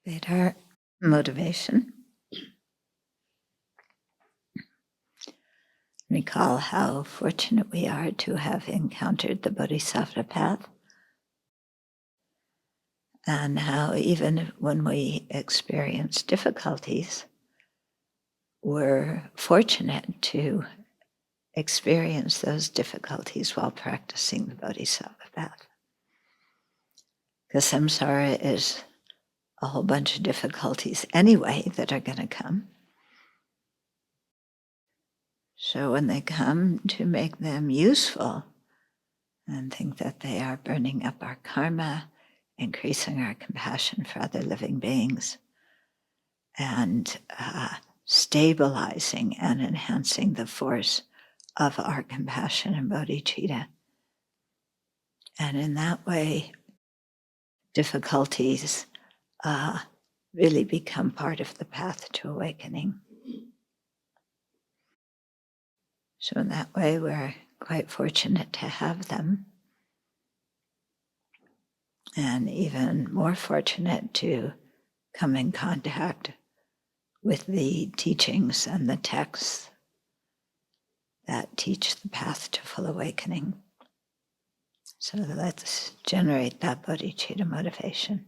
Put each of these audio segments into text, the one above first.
Activate our motivation. Recall how fortunate we are to have encountered the Bodhisattva path, and how even when we experience difficulties, we're fortunate to experience those difficulties while practicing the Bodhisattva path. Because samsara is a whole bunch of difficulties anyway that are going to come. So when they come, to make them useful and think that they are burning up our karma, increasing our compassion for other living beings, and stabilizing and enhancing the force of our compassion and bodhicitta. And in that way, difficulties really become part of the path to awakening. So in that way, we're quite fortunate to have them, and even more fortunate to come in contact with the teachings and the texts that teach the path to full awakening. So let's generate that bodhicitta motivation.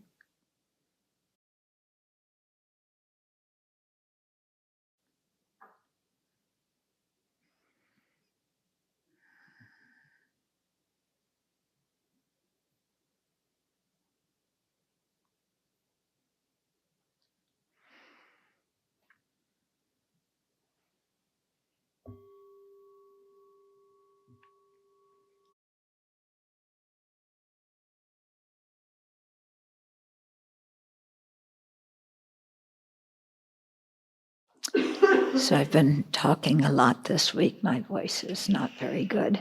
So I've been talking a lot this week. My voice is not very good.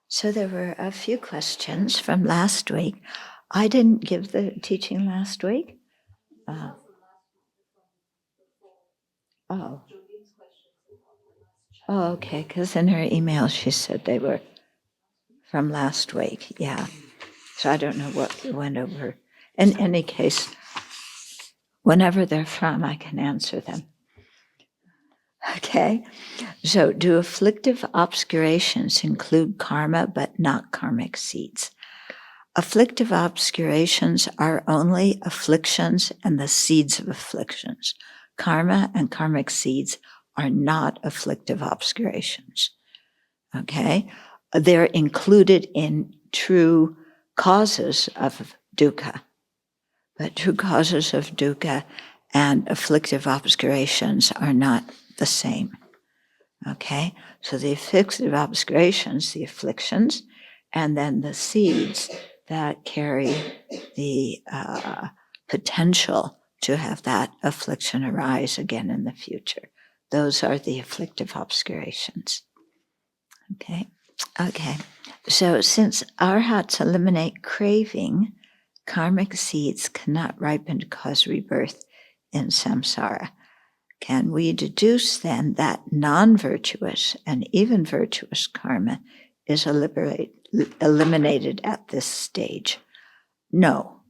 So there were a few questions from last week. I didn't give the teaching last week. Oh, okay, because in her email she said they were from last week, yeah. So I don't know what we went over. In any case, whenever they're from, I can answer them. Okay, so do afflictive obscurations include karma but not karmic seeds? Afflictive obscurations are only afflictions and the seeds of afflictions. Karma and karmic seeds are not afflictive obscurations. Okay, they're included in true causes of dukkha, but true causes of dukkha and afflictive obscurations are not the same. Okay, so the afflictive obscurations, the afflictions, and then the seeds that carry the potential to have that affliction arise again in the future. Those are the afflictive obscurations. Okay. So since arhats eliminate craving, karmic seeds cannot ripen to cause rebirth in samsara. Can we deduce then that non-virtuous and even virtuous karma is eliminated at this stage? No.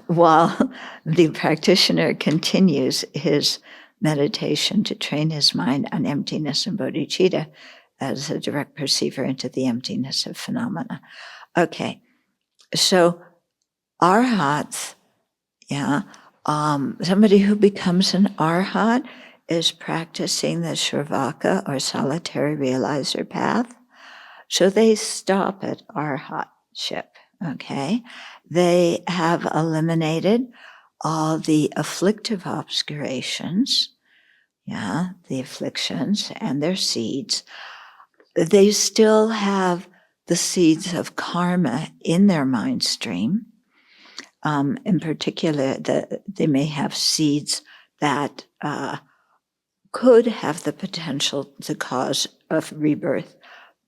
While the practitioner continues his meditation to train his mind on emptiness and bodhicitta as a direct perceiver into the emptiness of phenomena. Okay, so arhats, somebody who becomes an arhat is practicing the shravaka or solitary realizer path. So they stop at arhatship, okay? They have eliminated all the afflictive obscurations, the afflictions and their seeds. They still have the seeds of karma in their mind stream. In particular, they may have seeds that could have the potential to cause of rebirth,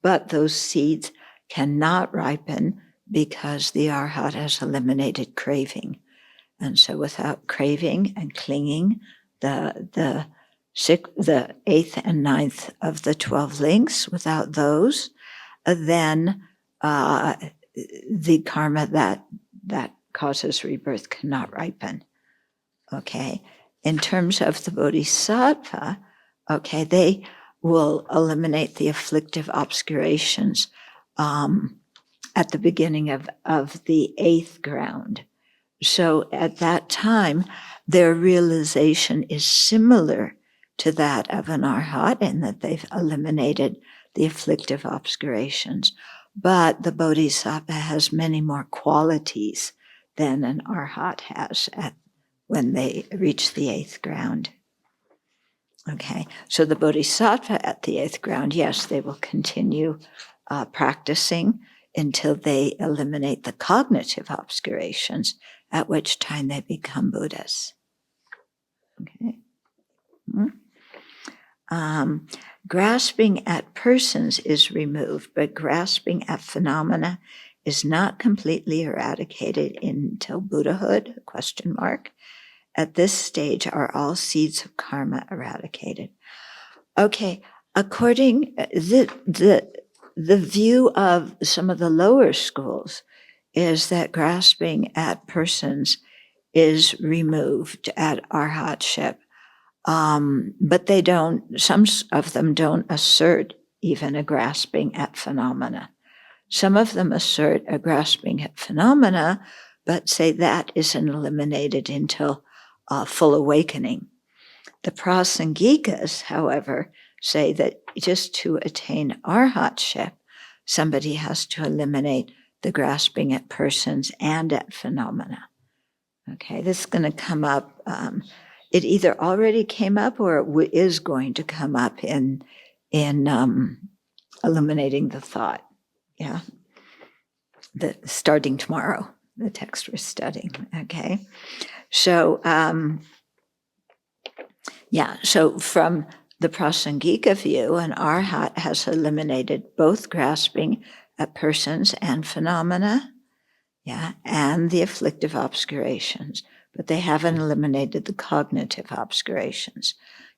but those seeds cannot ripen because the arhat has eliminated craving. And so without craving and clinging, the 8th and 9th of the 12 links, without those, then the karma that causes rebirth cannot ripen. Okay. In terms of the bodhisattva, okay, they will eliminate the afflictive obscurations at the beginning of the 8th ground. So at that time, their realization is similar to that of an arhat in that they've eliminated the afflictive obscurations. But the bodhisattva has many more qualities than an arhat has when they reach the 8th ground. Okay, so the bodhisattva at the 8th ground, yes, they will continue practicing until they eliminate the cognitive obscurations, at which time they become Buddhas. Okay. Grasping at persons is removed, but grasping at phenomena is not completely eradicated until Buddhahood, ? At this stage are all seeds of karma eradicated. Okay, according the view of some of the lower schools is that grasping at persons is removed at arhatship. But they don't, some of them don't assert even a grasping at phenomena. Some of them assert a grasping at phenomena, but say that isn't eliminated until full awakening. The prasangikas, however, say that just to attain arhatship, somebody has to eliminate the grasping at persons and at phenomena. Okay, this is going to come up. It either already came up or it is going to come up in illuminating the thought. Yeah, starting tomorrow, the text we're studying. Okay, so so from the prasangika view, an arhat has eliminated both grasping at persons and phenomena, and the afflictive obscurations, but they haven't eliminated the cognitive obscurations.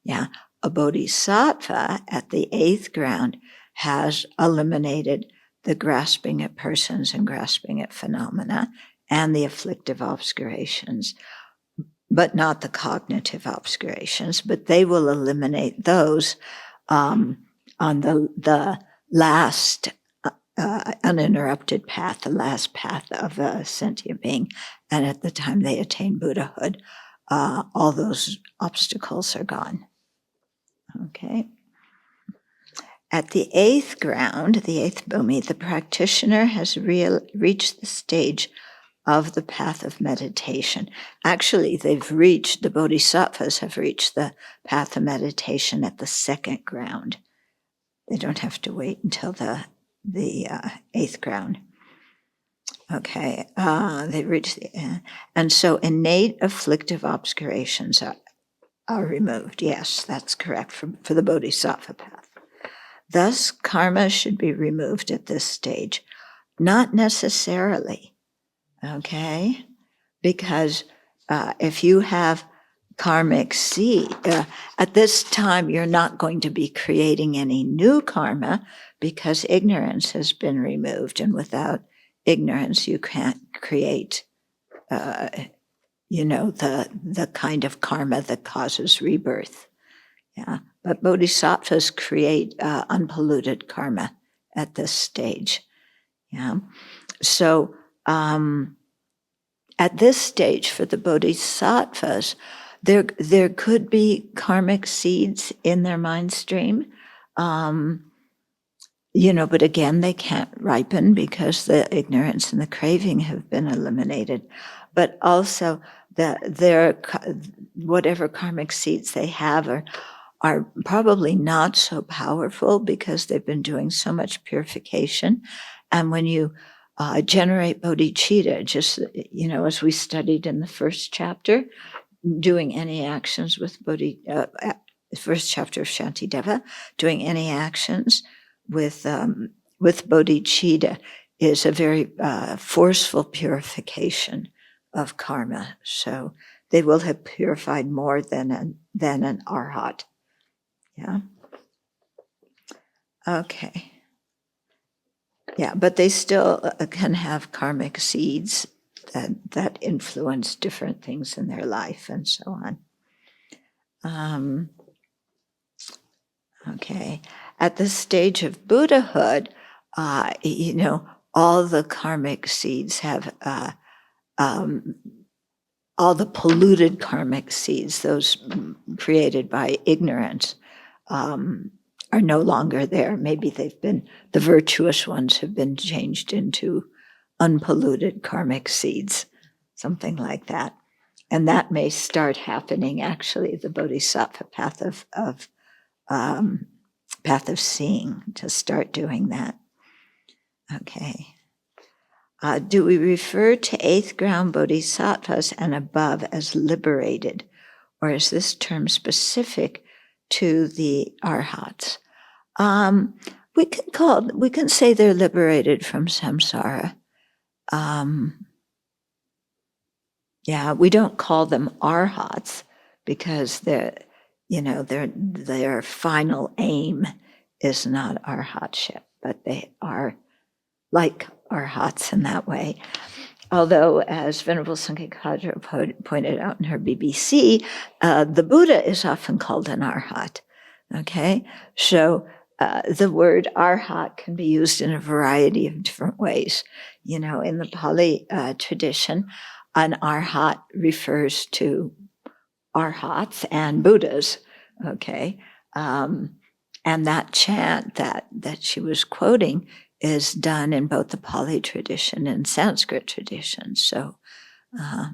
A bodhisattva at the 8th ground has eliminated the grasping at persons and grasping at phenomena and the afflictive obscurations, but not the cognitive obscurations, but they will eliminate those on the last uninterrupted path, the last path of a sentient being. And at the time they attain Buddhahood, all those obstacles are gone. Okay. At the 8th ground, the 8th bhumi, the practitioner has reached the stage of the path of meditation. Actually, the bodhisattvas have reached the path of meditation at the 2nd ground. They don't have to wait until the 8th ground. Okay, they reach and so innate afflictive obscurations are removed. Yes, that's correct for the bodhisattva path. Thus, karma should be removed at this stage. Not necessarily, okay? Because if you have karmic seed, at this time you're not going to be creating any new karma because ignorance has been removed, and without ignorance you can't create the kind of karma that causes rebirth. But bodhisattvas create unpolluted karma at this stage. So at this stage for the bodhisattvas, there could be karmic seeds in their mind stream, but again, they can't ripen because the ignorance and the craving have been eliminated. But also whatever karmic seeds they have are probably not so powerful because they've been doing so much purification. And when you generate bodhicitta, just, as we studied in the first chapter, doing any actions with first chapter of Shantideva, doing any actions with bodhicitta is a very forceful purification of karma. So they will have purified more than an arhat. Okay. But they still can have karmic seeds that influence different things in their life and so on. Okay. At the stage of Buddhahood, all the karmic seeds have, all the polluted karmic seeds, those created by ignorance, are no longer there. Maybe the virtuous ones have been changed into unpolluted karmic seeds, something like that. And that may start happening, actually, the bodhisattva path of seeing, to start doing that. Okay. Do we refer to eighth ground bodhisattvas and above as liberated, or is this term specific to the arhats? We can say they're liberated from samsara. We don't call them arhats because their final aim is not arhatship, but they are like arhats in that way. Although, as Venerable Thubten Chodron pointed out in her BBC, the Buddha is often called an arhat. Okay, so the word arhat can be used in a variety of different ways. In the Pali tradition, an arhat refers to arhats and Buddhas. Okay, and that chant that she was quoting is done in both the Pali tradition and Sanskrit tradition. So I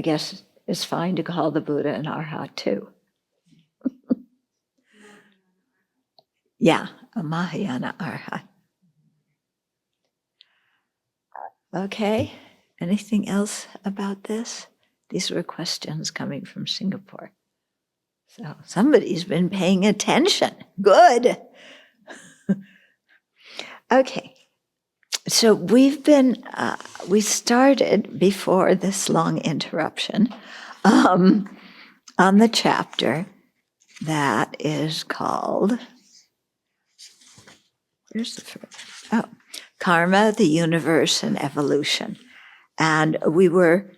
guess it's fine to call the Buddha an arhat too. Yeah, a Mahayana arhat. Okay, anything else about this? These were questions coming from Singapore. So somebody's been paying attention. Good. Okay, so we started before this long interruption on the chapter that is called, where's the first? Oh, Karma, the Universe, and Evolution. And we were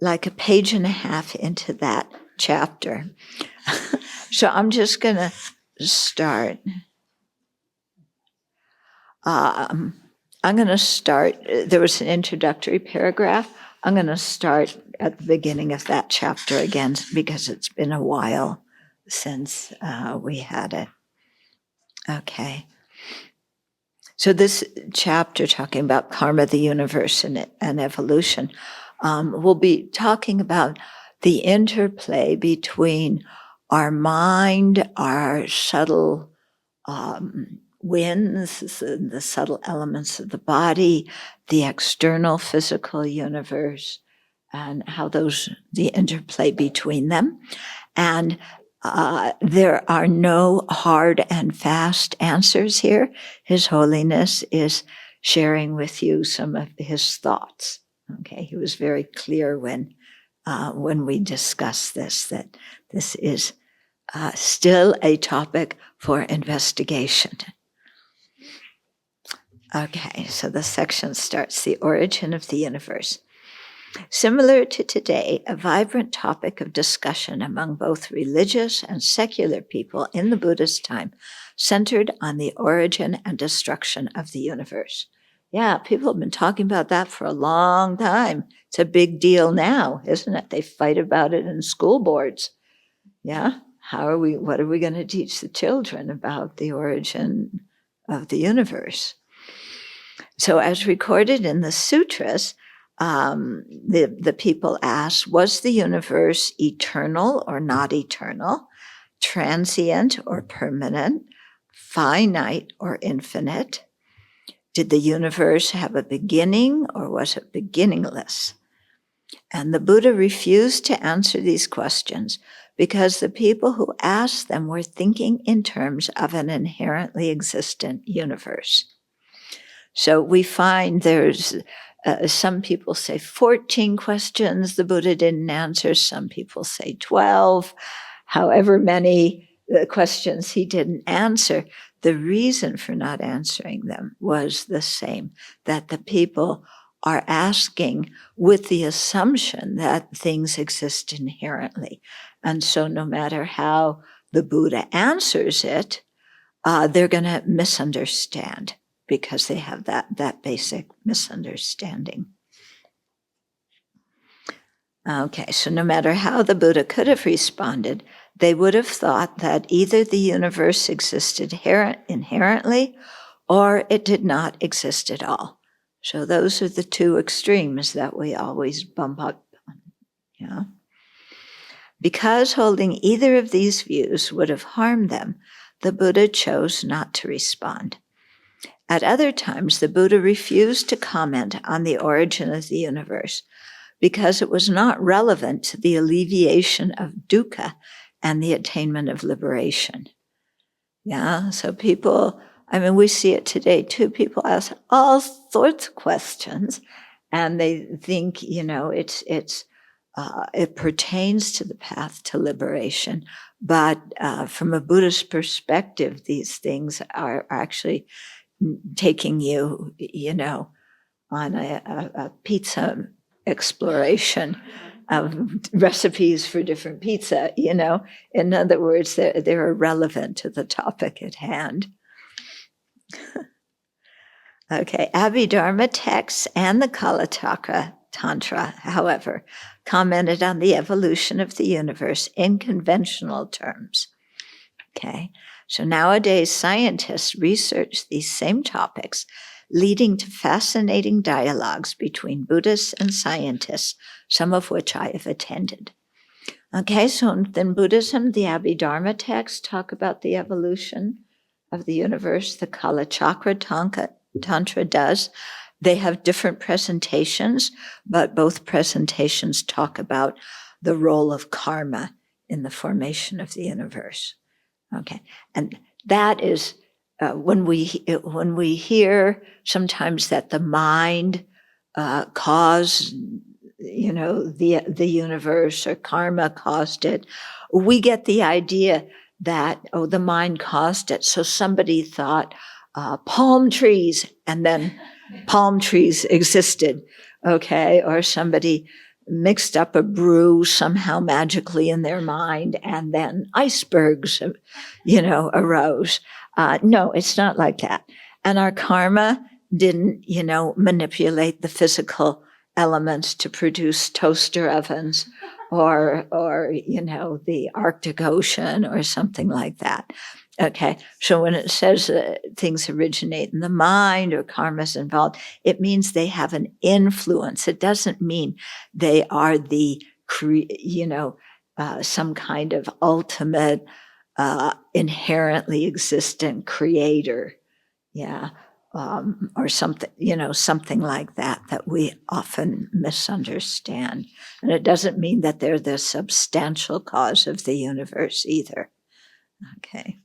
like a page and a half into that chapter. So I'm just going to start. I'm going to start, there was an introductory paragraph. I'm going to start at the beginning of that chapter again because it's been a while since we had it. Okay. So this chapter talking about karma, the universe, and evolution, we'll be talking about the interplay between our mind, our subtle winds, the subtle elements of the body, the external physical universe, and how the interplay between them. And there are no hard and fast answers here. His Holiness is sharing with you some of his thoughts. Okay, he was very clear when we discussed this, that this is still a topic for investigation. Okay, so the section starts, the origin of the universe. Similar to today, a vibrant topic of discussion among both religious and secular people in the Buddha's time centered on the origin and destruction of the universe. Yeah, people have been talking about that for a long time. It's a big deal now, isn't it? They fight about it in school boards. Yeah, what are we going to teach the children about the origin of the universe? So as recorded in the sutras, the people asked, was the universe eternal or not eternal, transient or permanent, finite or infinite? Did the universe have a beginning or was it beginningless? And the Buddha refused to answer these questions because the people who asked them were thinking in terms of an inherently existent universe. So we find there's some people say 14 questions the Buddha didn't answer. Some people say 12. However many questions he didn't answer, the reason for not answering them was the same, that the people are asking with the assumption that things exist inherently. And so no matter how the Buddha answers it, they're going to misunderstand because they have that basic misunderstanding. Okay, so no matter how the Buddha could have responded, they would have thought that either the universe existed inherently or it did not exist at all. So those are the two extremes that we always bump up on. Yeah. Because holding either of these views would have harmed them, the Buddha chose not to respond. At other times, the Buddha refused to comment on the origin of the universe because it was not relevant to the alleviation of dukkha and the attainment of liberation. Yeah, so people, we see it today too. People ask all sorts of questions, and they think, it pertains to the path to liberation. But from a Buddhist perspective, these things are actually taking you, on a pizza exploration of recipes for different pizza, In other words, they're irrelevant to the topic at hand. Okay, Abhidharma texts and the Kalachakra Tantra, however, commented on the evolution of the universe in conventional terms. Okay, so nowadays scientists research these same topics, leading to fascinating dialogues between Buddhists and scientists, some of which I have attended. Okay, so in Buddhism, the Abhidharma texts talk about the evolution of the universe. The Kalachakra Tantra does. They have different presentations, but both presentations talk about the role of karma in the formation of the universe. Okay, and that is when we hear sometimes that the mind caused, the universe, or karma caused it, we get the idea that the mind caused it. So somebody thought palm trees, and then palm trees existed. Okay, or somebody mixed up a brew somehow magically in their mind, and then icebergs, arose. No, it's not like that. And our karma didn't, manipulate the physical elements to produce toaster ovens or the Arctic Ocean or something like that. Okay, so when it says things originate in the mind or karma is involved, it means they have an influence. It doesn't mean they are the, some kind of ultimate, inherently existent creator. Yeah, or something, something like that we often misunderstand. And it doesn't mean that they're the substantial cause of the universe either. Okay.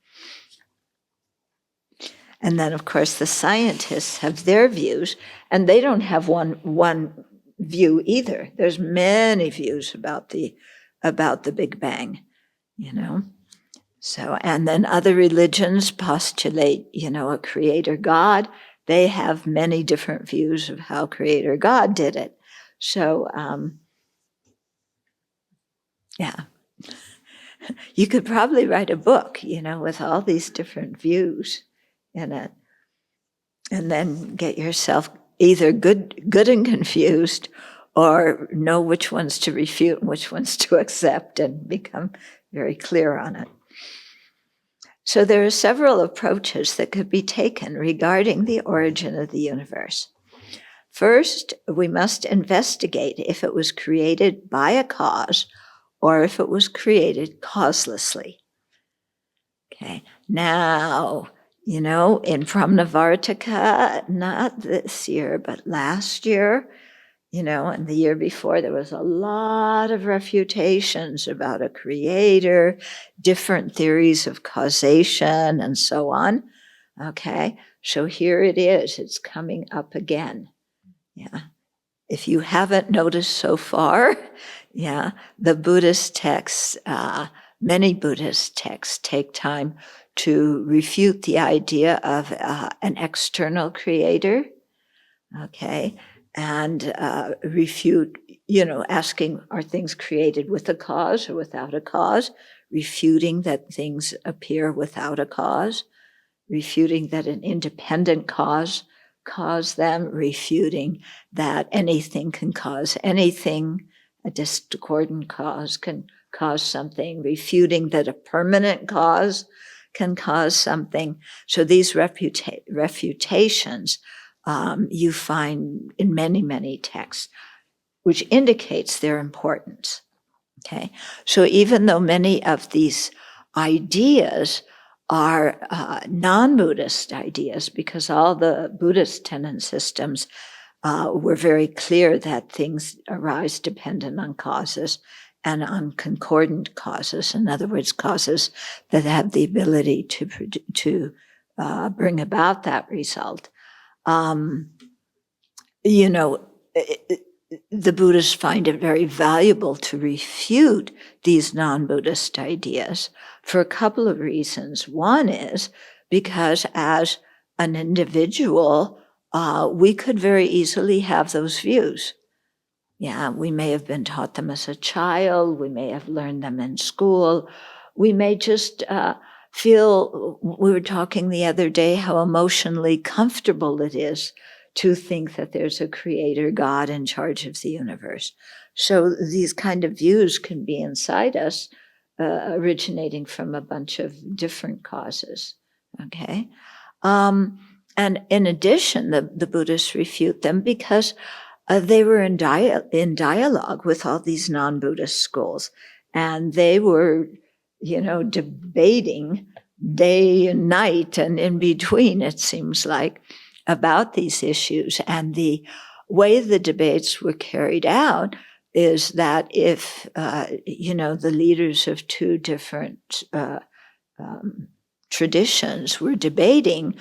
And then, of course, the scientists have their views, and they don't have one view either. There's many views about the Big Bang, So, and then other religions postulate, a creator God. They have many different views of how creator God did it. So, yeah. You could probably write a book, with all these different views in it, and then get yourself either good and confused, or know which ones to refute and which ones to accept, and become very clear on it. So there are several approaches that could be taken regarding the origin of the universe. First, we must investigate if it was created by a cause or if it was created causelessly. Okay, now, in Brahmanavartaka, not this year, but last year, and the year before, there was a lot of refutations about a creator, different theories of causation, and so on. Okay, so here it is. It's coming up again. Yeah. If you haven't noticed so far, the Buddhist texts, many Buddhist texts take time to refute the idea of an external creator. Okay. and refute, asking, are things created with a cause or without a cause? Refuting that things appear without a cause, refuting that an independent cause caused them, refuting that anything can cause anything, a discordant cause can cause something, refuting that a permanent cause can cause something. So these refutations you find in many, many texts, which indicates their importance. Okay, so even though many of these ideas are non-Buddhist ideas, because all the Buddhist tenet systems were very clear that things arise dependent on causes and on concordant causes. In other words, causes that have the ability to bring about that result. The Buddhists find it very valuable to refute these non-Buddhist ideas for a couple of reasons. One is because as an individual, we could very easily have those views. Yeah, we may have been taught them as a child. We may have learned them in school. We may just feel, we were talking the other day, how emotionally comfortable it is to think that there's a creator God in charge of the universe. So these kind of views can be inside us, originating from a bunch of different causes, okay? And in addition, the Buddhists refute them because they were in dialogue with all these non-Buddhist schools, and they were, debating day and night and in between, it seems like, about these issues. And the way the debates were carried out is that if, the leaders of two different traditions were debating,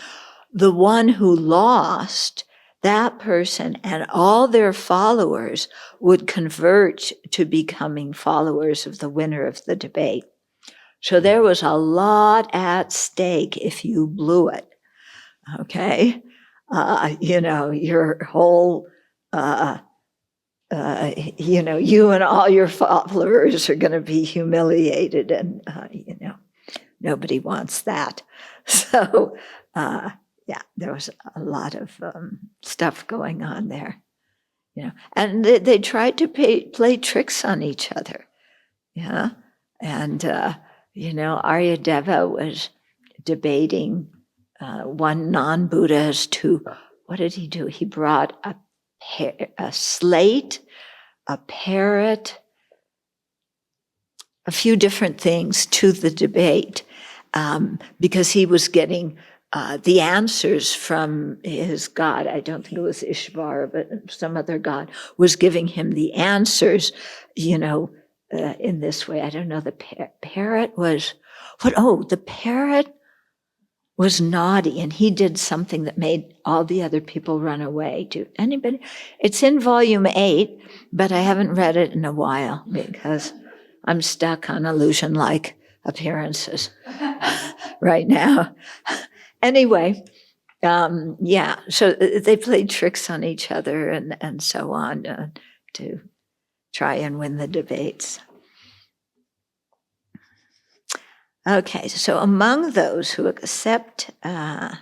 the one who lost, that person and all their followers would convert to becoming followers of the winner of the debate. So there was a lot at stake if you blew it, okay? Your whole, you and all your followers are going to be humiliated, and, nobody wants that. So, there was a lot of stuff going on there, and they tried to play tricks on each other, and, Aryadeva was debating one non-Buddhist who, what did he do? He brought a slate, a parrot, a few different things to the debate because he was getting the answers from his god. I don't think it was Ishvara, but some other god was giving him the answers, in this way. I don't know, the parrot was, the parrot was naughty, and he did something that made all the other people run away. Do anybody? It's in volume 8, but I haven't read it in a while because I'm stuck on illusion-like appearances right now. Anyway, so they played tricks on each other and so on to try and win the debates. Okay, so among those who accept, wait a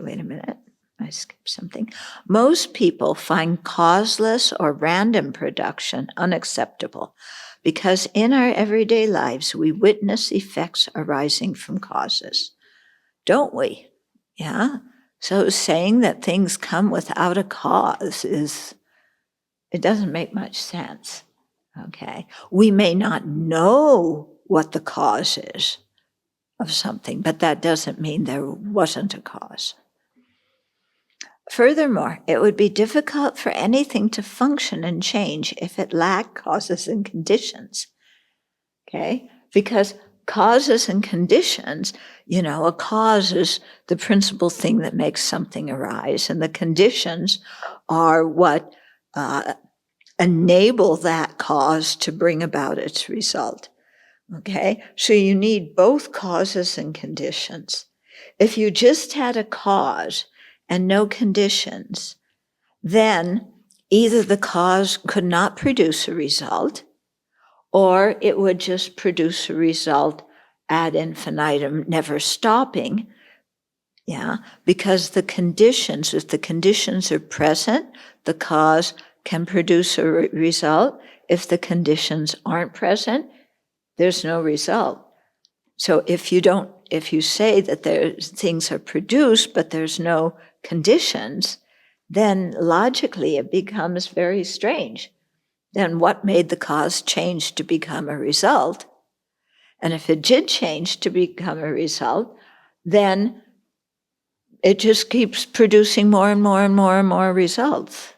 minute, I skipped something. Most people find causeless or random production unacceptable because in our everyday lives, we witness effects arising from causes, don't we? Yeah? So saying that things come without a cause it doesn't make much sense, okay? We may not know what the cause is of something, but that doesn't mean there wasn't a cause. Furthermore, it would be difficult for anything to function and change if it lacked causes and conditions, okay? Because causes and conditions, a cause is the principal thing that makes something arise, and the conditions are what enable that cause to bring about its result. Okay, so you need both causes and conditions. If you just had a cause and no conditions, then either the cause could not produce a result, or it would just produce a result ad infinitum, never stopping. Yeah, because the conditions, if the conditions are present, the cause can produce a result. If the conditions aren't present, there's no result. So if you say that things are produced, but there's no conditions, then logically it becomes very strange. Then what made the cause change to become a result? And if it did change to become a result, then it just keeps producing more and more and more and more results.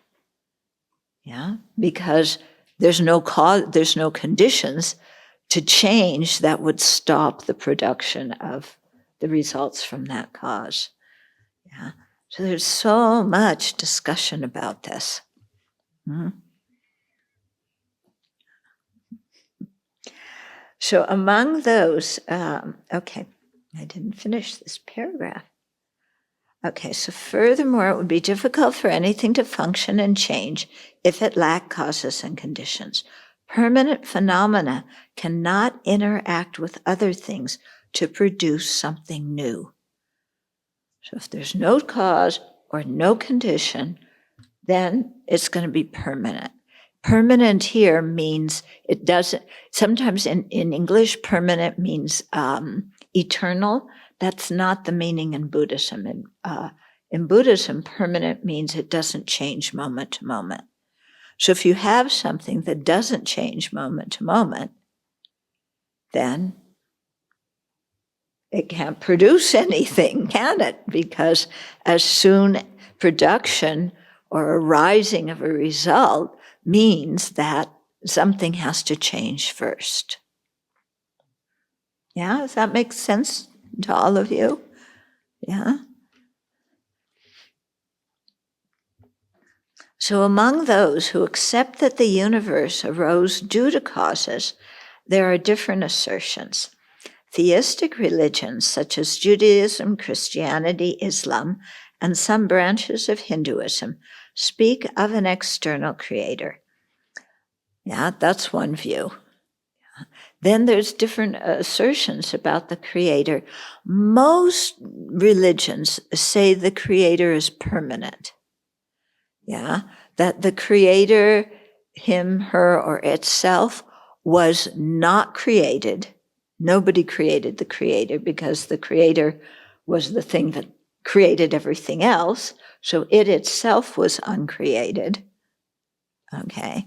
Yeah, because there's no cause, there's no conditions to change that would stop the production of the results from that cause. Yeah, so there's so much discussion about this. So among those, okay, I didn't finish this paragraph. Okay, so furthermore, it would be difficult for anything to function and change if it lacked causes and conditions. Permanent phenomena cannot interact with other things to produce something new. So if there's no cause or no condition, then it's going to be permanent. Permanent here means it doesn't, sometimes in English, permanent means eternal. That's not the meaning in Buddhism. In Buddhism, permanent means it doesn't change moment to moment. So if you have something that doesn't change moment to moment, then it can't produce anything, can it? Because as soon production or arising of a result means that something has to change first. Yeah, does that make sense to all of you? Yeah. So among those who accept that the universe arose due to causes, there are different assertions. Theistic religions such as Judaism, Christianity, Islam, and some branches of Hinduism speak of an external creator. Yeah, that's one view. Then there's different assertions about the creator. Most religions say the creator is permanent. Yeah, that the creator, him, her, or itself, was not created. Nobody created the creator because the creator was the thing that created everything else. So it itself was uncreated. Okay.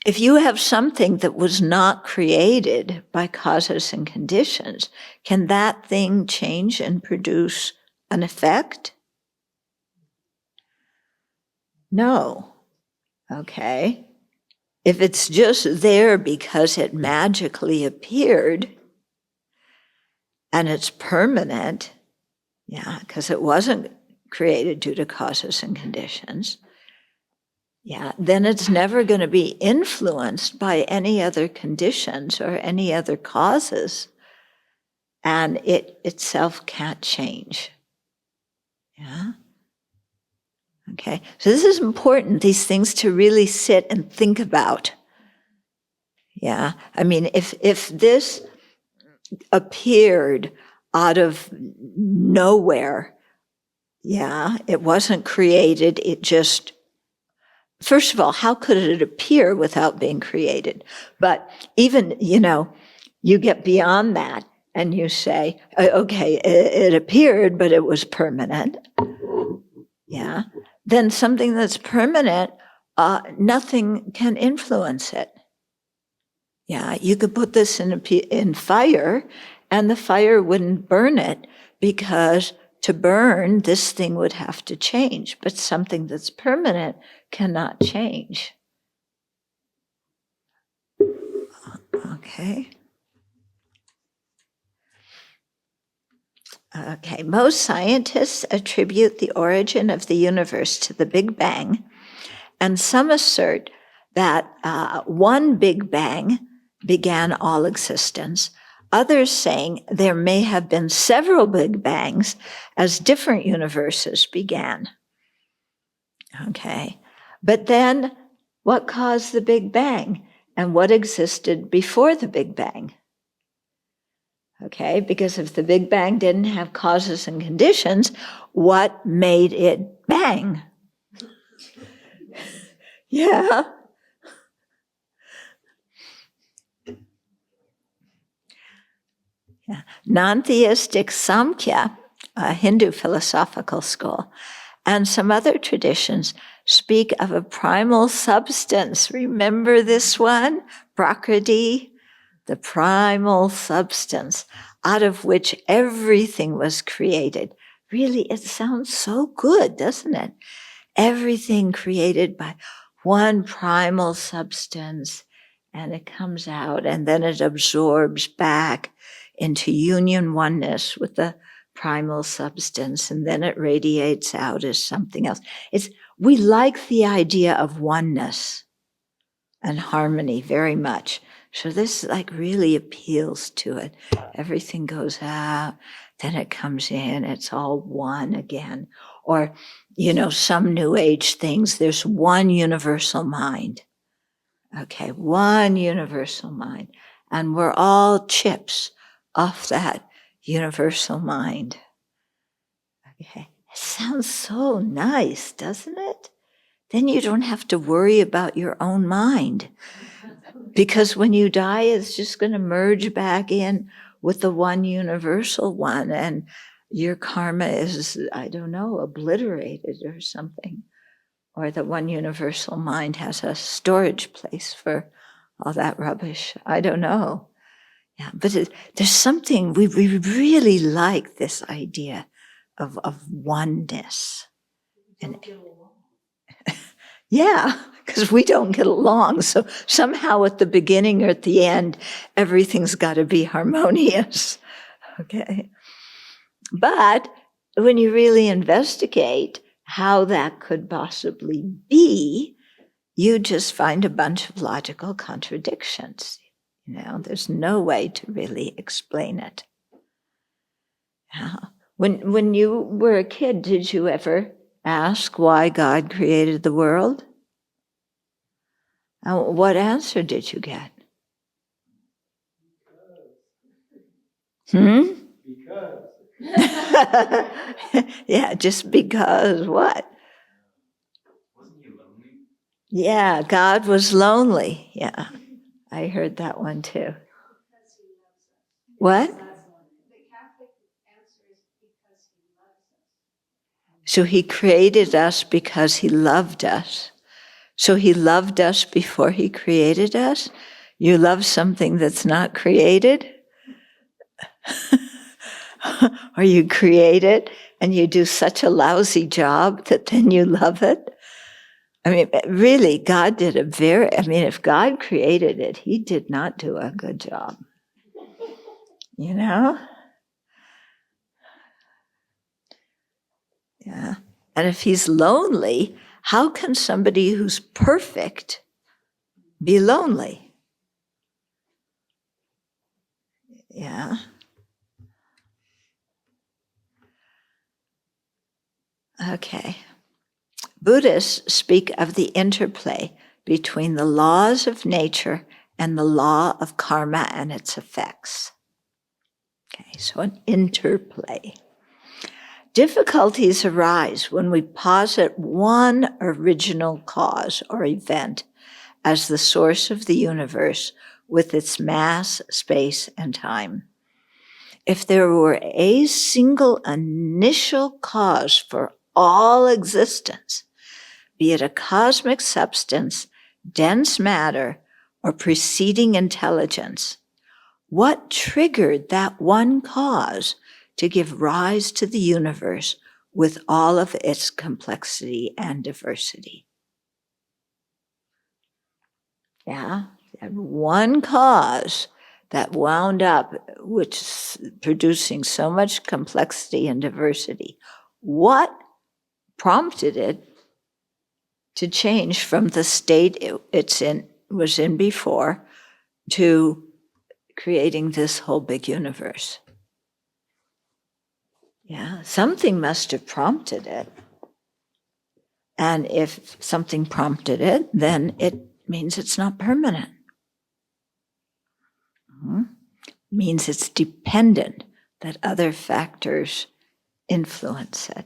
If you have something that was not created by causes and conditions, can that thing change and produce an effect? No. Okay. If it's just there because it magically appeared and it's permanent, yeah, because it wasn't created due to causes and conditions, yeah, then it's never going to be influenced by any other conditions or any other causes, and it itself can't change. Yeah. Okay, so this is important, these things to really sit and think about. Yeah, I mean, if this appeared out of nowhere, yeah, it wasn't created, it just, first of all, how could it appear without being created? But even, you get beyond that and you say, okay, it appeared, but it was permanent. Yeah. Then something that's permanent, nothing can influence it. Yeah, you could put this in fire, and the fire wouldn't burn it because to burn, this thing would have to change. But something that's permanent cannot change. Okay. Okay, most scientists attribute the origin of the universe to the Big Bang, and some assert that one Big Bang began all existence. Others saying there may have been several Big Bangs as different universes began. Okay, But then what caused the Big Bang? And what existed before the Big Bang? Okay, because if the Big Bang didn't have causes and conditions, what made it bang? Yeah. Yeah. Non-theistic Samkhya, a Hindu philosophical school, and some other traditions speak of a primal substance. Remember this one? Prakriti, the primal substance out of which everything was created. Really, it sounds so good, doesn't it? Everything created by one primal substance, and it comes out, and then it absorbs back into union oneness with the primal substance, and then it radiates out as something else. We like the idea of oneness and harmony very much. So this like really appeals to it. Everything goes out, then it comes in, it's all one again. Or, some New Age things, there's one universal mind. Okay, one universal mind. And we're all chips off that universal mind. Okay, it sounds so nice, doesn't it? Then you don't have to worry about your own mind. Because when you die, it's just going to merge back in with the one universal one, and your karma is, I don't know, obliterated or something. Or the one universal mind has a storage place for all that rubbish. I don't know. Yeah, but there's something, we really like this idea of oneness. And yeah, because we don't get along. So somehow at the beginning or at the end, everything's got to be harmonious. Okay. But when you really investigate how that could possibly be, you just find a bunch of logical contradictions. There's no way to really explain it. Yeah. When you were a kid, did you ever ask why God created the world? And what answer did you get? Because. Yeah, just because what? Wasn't he lonely? Yeah, God was lonely. Yeah, I heard that one too. What? So he created us because he loved us. So he loved us before he created us? You love something that's not created? Or you create it and you do such a lousy job that then you love it? I mean, really, God did if God created it, he did not do a good job. Yeah. And if he's lonely, how can somebody who's perfect be lonely? Yeah. Okay. Buddhists speak of the interplay between the laws of nature and the law of karma and its effects. Okay, so an interplay. Difficulties arise when we posit one original cause or event as the source of the universe with its mass, space, and time. If there were a single initial cause for all existence, be it a cosmic substance, dense matter, or preceding intelligence, what triggered that one cause to give rise to the universe with all of its complexity and diversity? Yeah, and one cause that wound up which producing so much complexity and diversity. What prompted it to change from the state it was in before to creating this whole big universe? Yeah, something must have prompted it. And if something prompted it, then it means it's not permanent. Means it's dependent, that other factors influence it.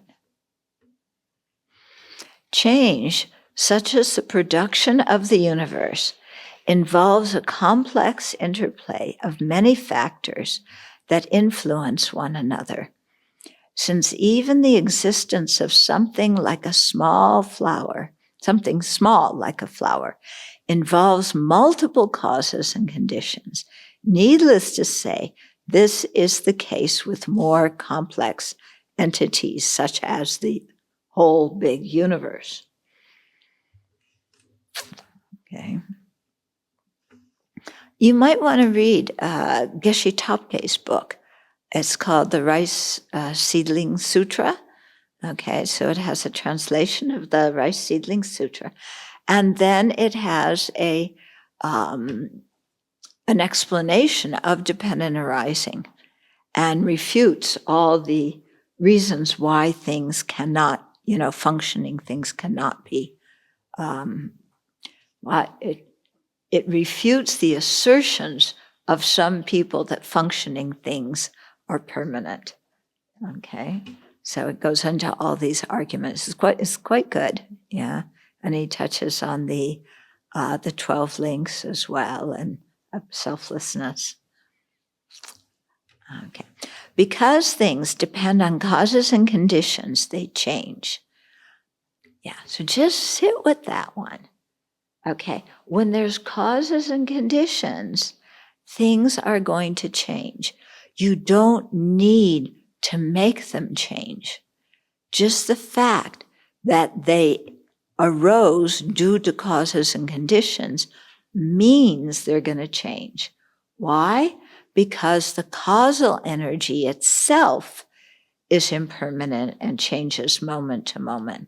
Change, such as the production of the universe, involves a complex interplay of many factors that influence one another. Since even the existence of something like a small flower, something small like a flower, involves multiple causes and conditions, needless to say, this is the case with more complex entities, such as the whole big universe. Okay. You might want to read Geshe Topge's book. It's called the Rice Seedling Sutra. Okay, so it has a translation of the Rice Seedling Sutra. And then it has an explanation of dependent arising and refutes all the reasons why things cannot, functioning things cannot be. It refutes the assertions of some people that functioning things are permanent. Okay, so it goes into all these arguments. It's quite good, yeah. And he touches on the 12 links as well and selflessness. Okay, because things depend on causes and conditions, they change. Yeah, so just sit with that one. Okay, when there's causes and conditions, things are going to change. You don't need to make them change. Just the fact that they arose due to causes and conditions means they're going to change. Why? Because the causal energy itself is impermanent and changes moment to moment.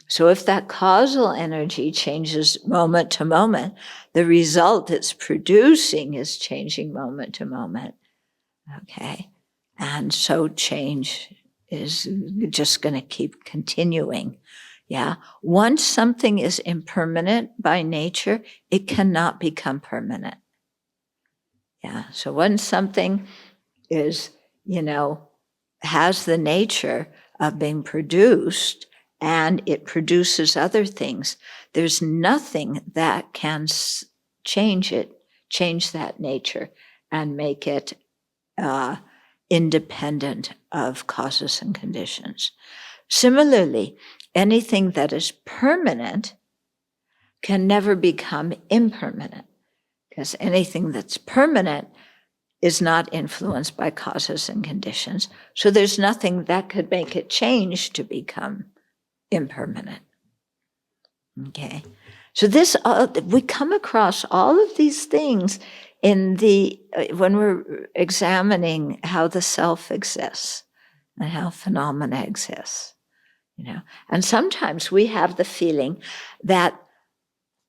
So if that causal energy changes moment to moment, the result it's producing is changing moment to moment. Okay? And so change is just going to keep continuing. Yeah? Once something is impermanent by nature, it cannot become permanent. Yeah? So once something is, has the nature of being produced, and it produces other things, there's nothing that can change that nature and make it independent of causes and conditions. Similarly, anything that is permanent can never become impermanent, because anything that's permanent is not influenced by causes and conditions. So there's nothing that could make it change to become impermanent. Okay, so we come across all of these things in when we're examining how the self exists and how phenomena exists. And sometimes we have the feeling that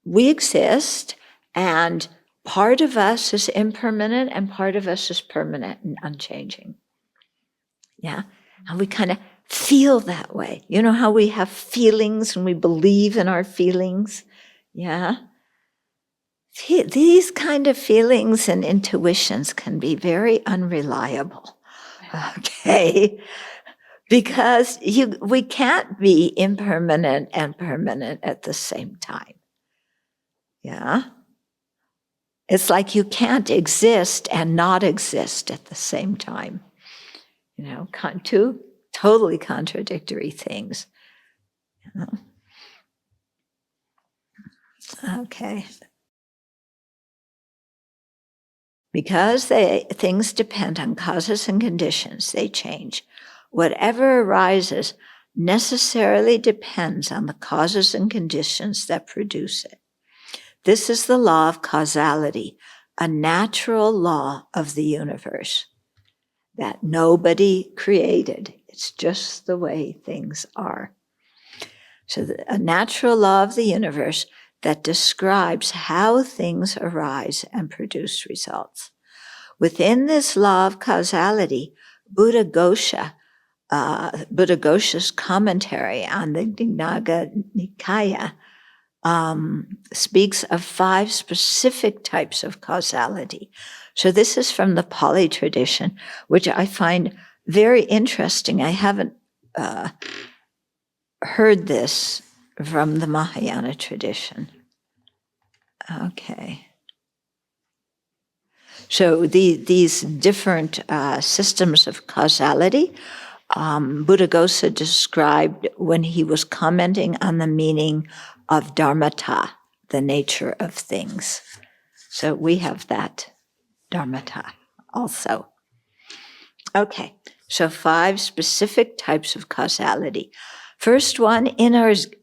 we exist and part of us is impermanent and part of us is permanent and unchanging. Yeah, and we kind of feel that way. You know how we have feelings and we believe in our feelings? Yeah. These kind of feelings and intuitions can be very unreliable. Okay. Because we can't be impermanent and permanent at the same time. Yeah. It's like you can't exist and not exist at the same time. Two totally contradictory things. Okay. Because things depend on causes and conditions, they change. Whatever arises necessarily depends on the causes and conditions that produce it. This is the law of causality, a natural law of the universe that nobody created. It's just the way things are. So a natural law of the universe that describes how things arise and produce results. Within this law of causality, Buddha Gosha Buddhaghosa's commentary on the Dignaga Nikaya speaks of 5 specific types of causality. So this is from the Pali tradition, which I find very interesting. I haven't heard this from the Mahayana tradition. Okay. So these different systems of causality, Buddhaghosa described when he was commenting on the meaning of dharmata, the nature of things. So we have that dharmata also. Okay, so 5 specific types of causality. First one,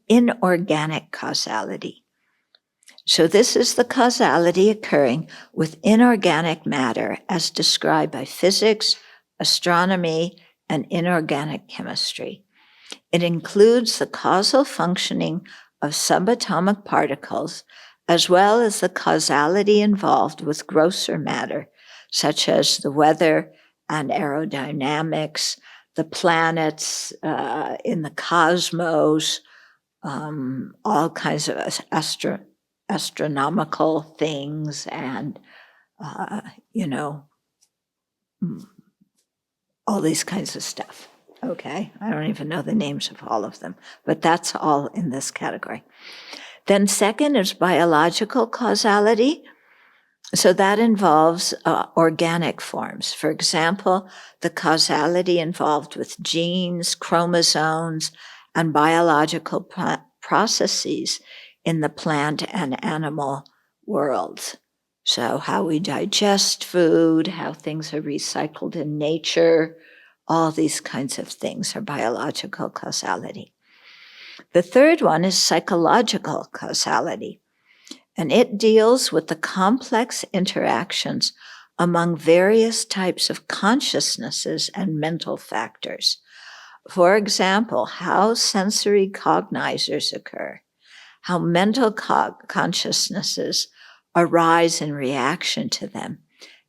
inorganic causality. So this is the causality occurring with inorganic matter as described by physics, astronomy, and inorganic chemistry. It includes the causal functioning of subatomic particles, as well as the causality involved with grosser matter, such as the weather and aerodynamics, the planets in the cosmos, all kinds of astronomical things, and all these kinds of stuff. Okay, I don't even know the names of all of them, but that's all in this category. Then second is biological causality. So that involves organic forms. For example, the causality involved with genes, chromosomes, and biological processes in the plant and animal worlds. So how we digest food, how things are recycled in nature, all these kinds of things are biological causality. The third one is psychological causality, and it deals with the complex interactions among various types of consciousnesses and mental factors. For example, how sensory cognizers occur, how mental consciousnesses arise in reaction to them,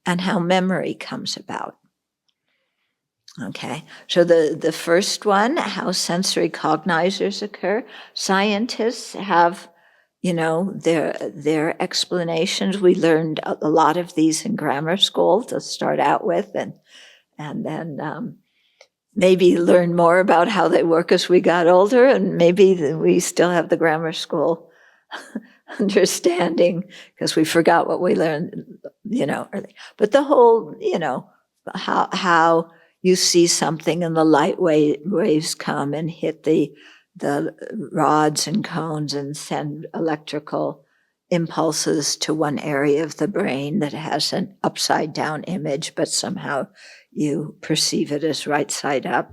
and how memory comes about. Okay, so the first one, how sensory cognizers occur, scientists have, their explanations. We learned a lot of these in grammar school to start out with, and then maybe learn more about how they work as we got older, and maybe we still have the grammar school understanding because we forgot what we learned, early. But the whole, how you see something and the light waves come and hit the rods and cones and send electrical impulses to one area of the brain that has an upside down image, but somehow you perceive it as right side up.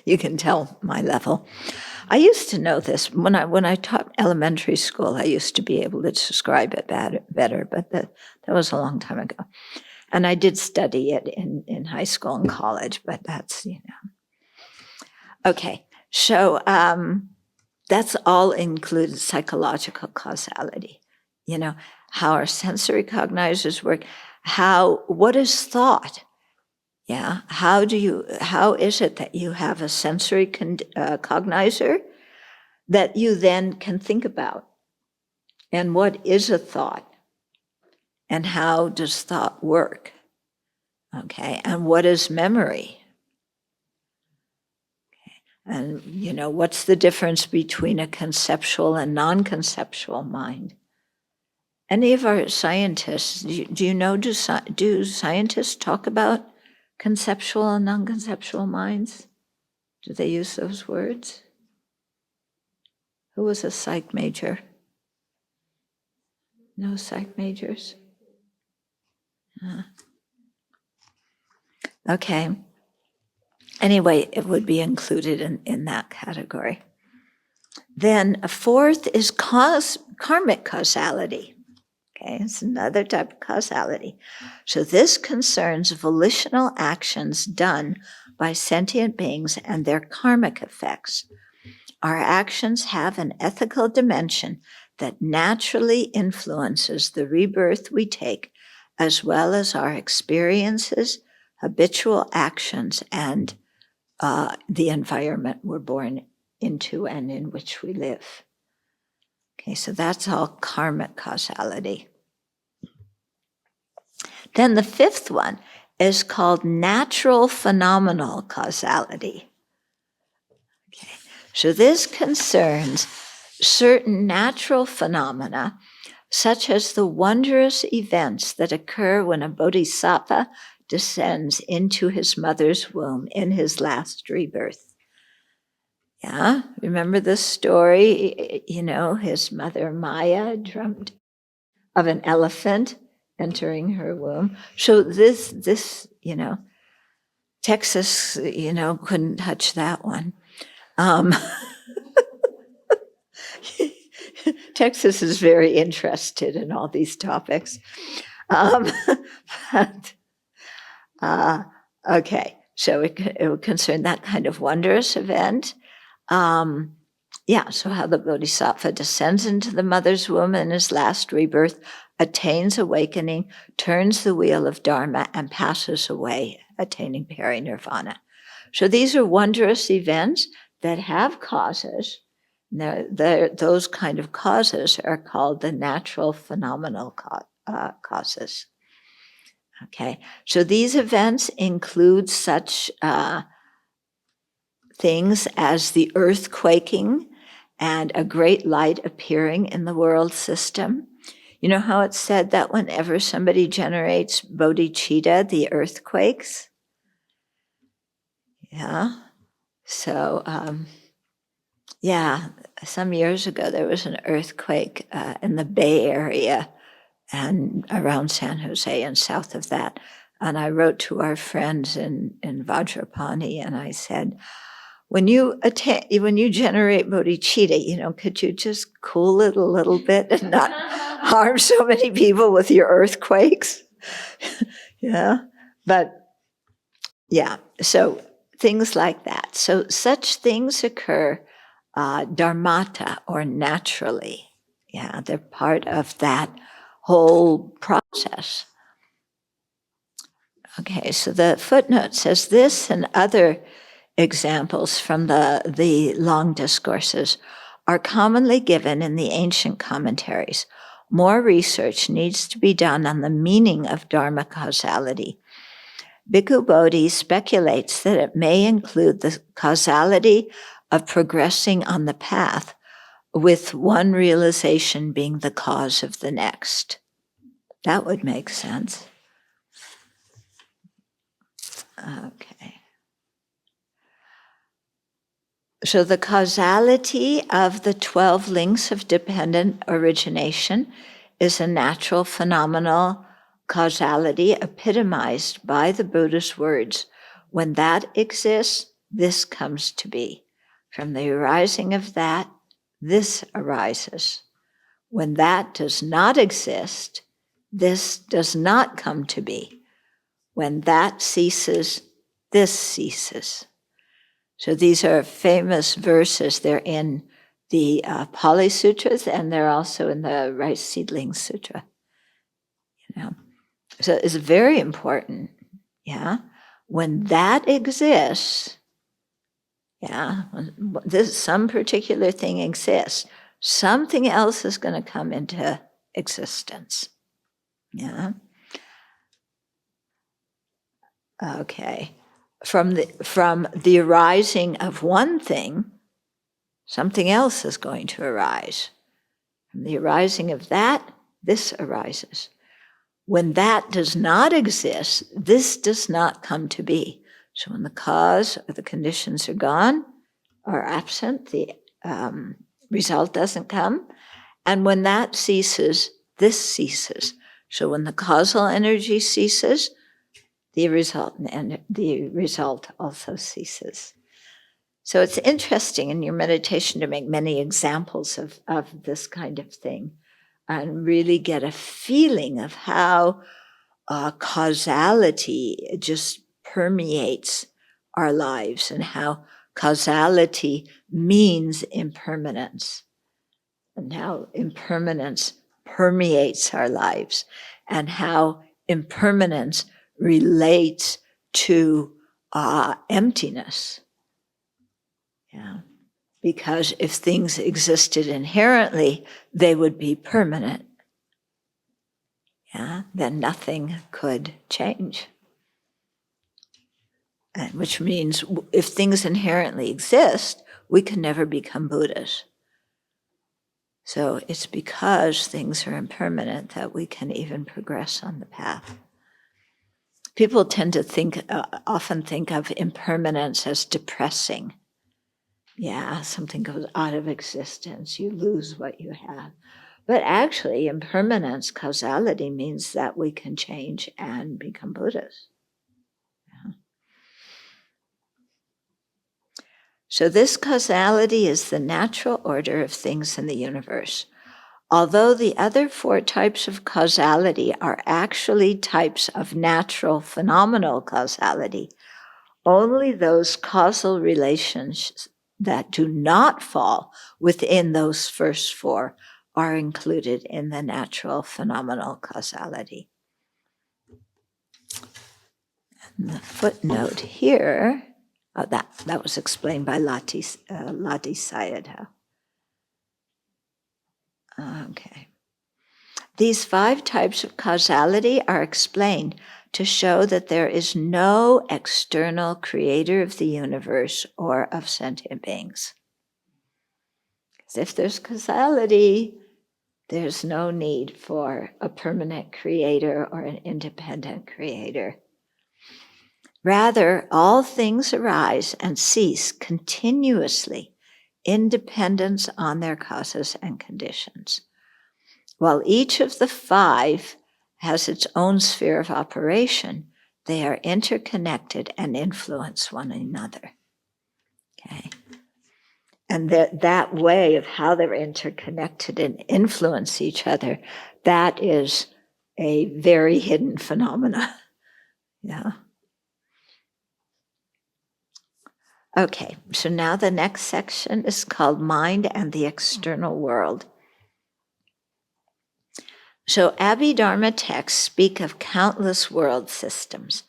You can tell my level. I used to know this when I taught elementary school. I used to be able to describe it better, but that was a long time ago. And I did study it in high school and college, but that's Okay, so that's all included psychological causality. How our sensory cognizers work. What is thought? Yeah, how is it that you have a sensory cognizer that you then can think about? And what is a thought? And how does thought work? Okay, and what is memory? Okay. And what's the difference between a conceptual and non-conceptual mind? Any of our scientists, do scientists talk about conceptual and non-conceptual minds? Do they use those words? Who was a psych major? No psych majors? Okay. Anyway, it would be included in that category. Then a fourth is karmic causality. Okay, it's another type of causality. So this concerns volitional actions done by sentient beings and their karmic effects. Our actions have an ethical dimension that naturally influences the rebirth we take as well as our experiences, habitual actions, and the environment we're born into and in which we live. Okay, so that's all karmic causality. Then the fifth one is called natural phenomenal causality. Okay, so this concerns certain natural phenomena, such as the wondrous events that occur when a bodhisattva descends into his mother's womb in his last rebirth. Yeah, remember the story? His mother Maya dreamt of an elephant entering her womb. So this, Texas, couldn't touch that one. Texas is very interested in all these topics. Okay, so it would concern that kind of wondrous event. So how the bodhisattva descends into the mother's womb in his last rebirth, attains awakening, turns the wheel of Dharma, and passes away, attaining peri-nirvana. So these are wondrous events that have causes. Those kind of causes are called the natural phenomenal causes. Okay, so these events include such things as the earth quaking and a great light appearing in the world system. You know how it's said that whenever somebody generates bodhicitta, the earth quakes? Yeah. So, some years ago there was an earthquake in the Bay Area and around San Jose and south of that. And I wrote to our friends in Vajrapani and I said, when you generate bodhicitta, could you just cool it a little bit and not harm so many people with your earthquakes? So things like that. So such things occur dharmata or naturally. Yeah, they're part of that whole process. Okay, so the footnote says this and other examples from the long discourses are commonly given in the ancient commentaries. More research needs to be done on the meaning of dharma causality. Bhikkhu Bodhi speculates that it may include the causality of progressing on the path, with one realization being the cause of the next. That would make sense. Okay. So the causality of the 12 links of dependent origination is a natural phenomenal causality epitomized by the Buddha's words. When that exists, this comes to be. From the arising of that, this arises. When that does not exist, this does not come to be. When that ceases, this ceases. So these are famous verses. They're in the Pali Sutras and they're also in the Rice Seedling Sutra. So it's very important. Yeah, when that exists, when some particular thing exists, something else is going to come into existence. Yeah. Okay. From the arising of one thing, something else is going to arise. From the arising of that, this arises. When that does not exist, this does not come to be. So when the cause or the conditions are gone or absent, the result doesn't come. And when that ceases, this ceases. So when the causal energy ceases, the result also ceases. So it's interesting in your meditation to make many examples of this kind of thing and really get a feeling of how causality just permeates our lives and how causality means impermanence and how impermanence permeates our lives and how impermanence relates to emptiness. Yeah. Because if things existed inherently, they would be permanent. Yeah, then nothing could change. And which means if things inherently exist, we can never become Buddhas. So it's because things are impermanent that we can even progress on the path. People tend to often think of impermanence as depressing. Yeah, something goes out of existence, you lose what you have. But actually, impermanence, causality, means that we can change and become Buddhas. Yeah. So this causality is the natural order of things in the universe. Although the other 4 types of causality are actually types of natural phenomenal causality, only those causal relations that do not fall within those first 4 are included in the natural phenomenal causality. And the footnote here, that was explained by Lati Sayadaw. Okay. These 5 types of causality are explained to show that there is no external creator of the universe or of sentient beings. Because if there's causality, there's no need for a permanent creator or an independent creator. Rather, all things arise and cease continuously in dependence on their causes and conditions. While each of the 5 has its own sphere of operation, they are interconnected and influence one another. Okay. And that way of how they're interconnected and influence each other, that is a very hidden phenomena. Yeah. Okay, so now the next section is called Mind and the External World. So Abhidharma texts speak of countless world systems,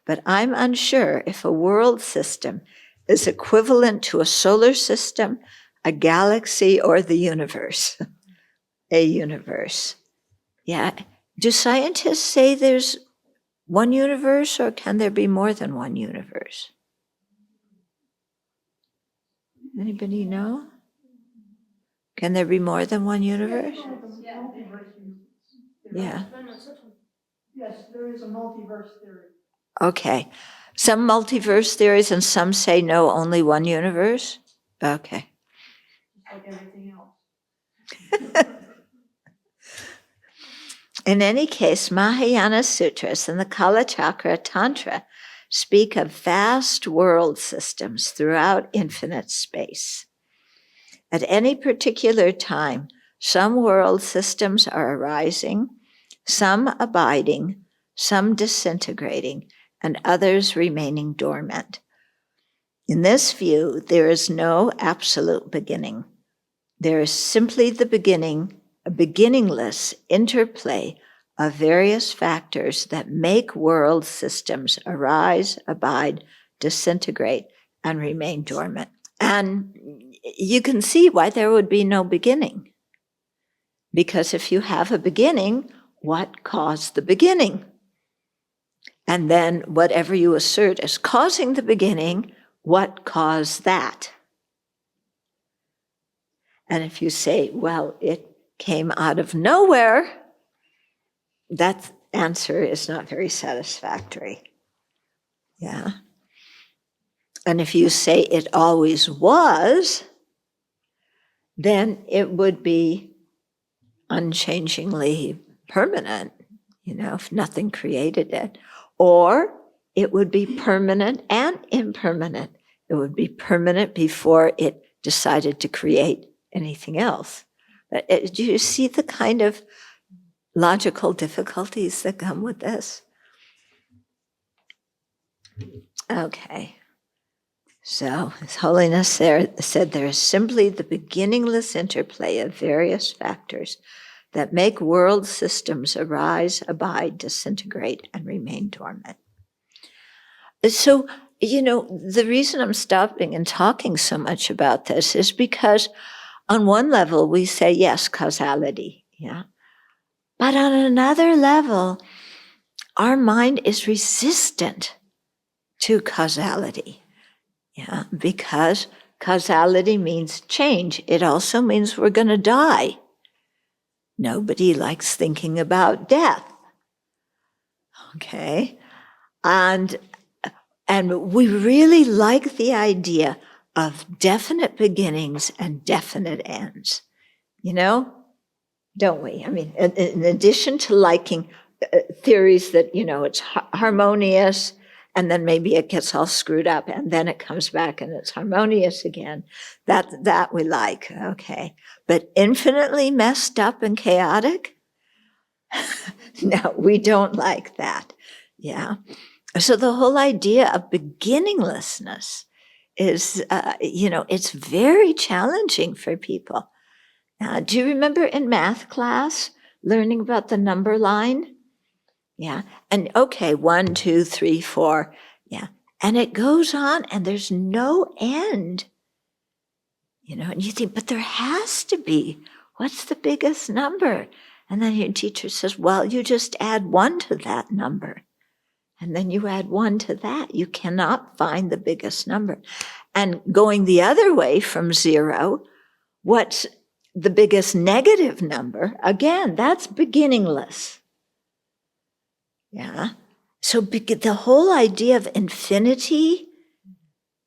but I'm unsure if a world system is equivalent to a solar system, a galaxy, or the universe. A universe. Yeah. Do scientists say there's one universe, or can there be more than one universe? Anybody know? Can there be more than one universe? Yeah. Yes, there is a multiverse theory. Okay. Some multiverse theories and some say no, only one universe? Okay. Just like everything else. In any case, Mahayana Sutras and the Kalachakra Tantra speak of vast world systems throughout infinite space. At any particular time, some world systems are arising, some abiding, some disintegrating, and others remaining dormant. In this view, there is no absolute beginning. There is simply the beginning, a beginningless interplay of various factors that make world systems arise, abide, disintegrate, and remain dormant. And you can see why there would be no beginning. Because if you have a beginning, what caused the beginning? And then whatever you assert as causing the beginning, what caused that? And if you say, well, it came out of nowhere, that answer is not very satisfactory. Yeah. And if you say it always was, then it would be unchangingly permanent, if nothing created it. Or it would be permanent and impermanent. It would be permanent before it decided to create anything else. Do you see the kind of logical difficulties that come with this? Okay. So His Holiness there said there is simply the beginningless interplay of various factors that make world systems arise, abide, disintegrate, and remain dormant. So, the reason I'm stopping and talking so much about this is because on one level we say, yes, causality, yeah. But on another level, our mind is resistant to causality, yeah, because causality means change. It also means we're going to die. Nobody likes thinking about death. Okay? And we really like the idea of definite beginnings and definite ends. Don't we? I mean, in addition to liking theories that, it's harmonious, and then maybe it gets all screwed up, and then it comes back and it's harmonious again. That we like, okay. But infinitely messed up and chaotic? No, we don't like that. Yeah. So the whole idea of beginninglessness is, it's very challenging for people. Do you remember in math class learning about the number line? Yeah. And okay, 1, 2, 3, 4. Yeah. And it goes on and there's no end. And you think, but there has to be. What's the biggest number? And then your teacher says, well, you just add 1 to that number. And then you add 1 to that. You cannot find the biggest number. And going the other way from 0, what's the biggest negative number? Again, that's beginningless. Yeah. So the whole idea of infinity,